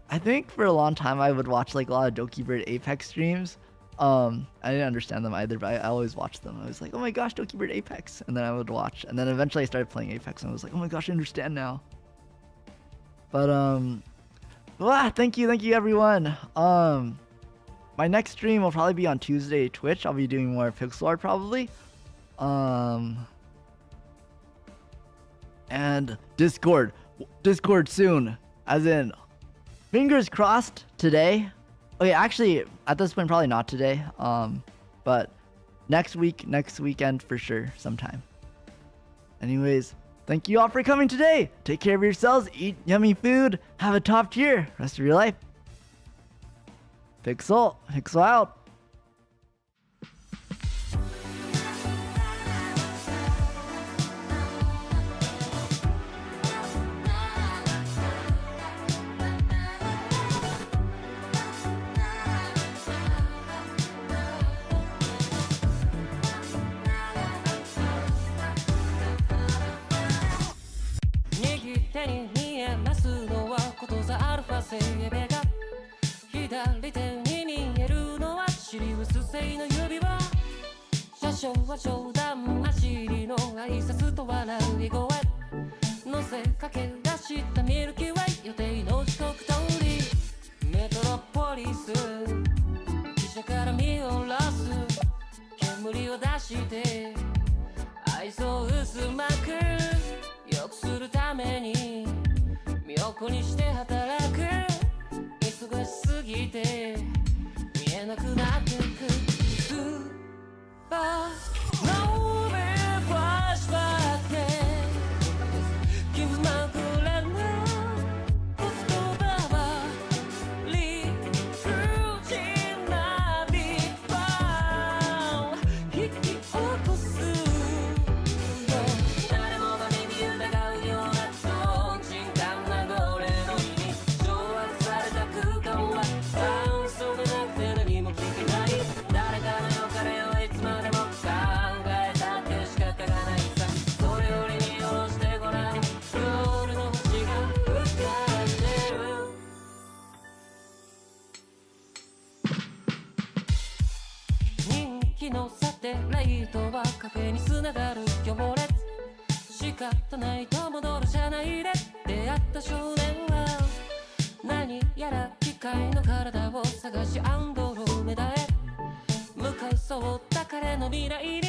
I think for a long time I would watch like a lot of Dokibird Apex streams. I didn't understand them either, but I always watched them. I was like, oh my gosh, Dokibird Apex, and then I would watch, and then eventually I started playing Apex, and I was like, oh my gosh, I understand now. But thank you everyone. My next stream will probably be on Tuesday Twitch. I'll be doing more pixel art probably. And Discord soon, as in fingers crossed today. Okay, actually at this point probably not today. But next weekend for sure sometime. Anyways, thank you all for coming today. Take care of yourselves, eat yummy food, have a top tier rest of your life. Pixel out. トはカフェに繋がる行列。仕方ないと戻る車内で出会った少年は何やら機械の体を探しアンドロメダへ向かいそうだ彼の未来に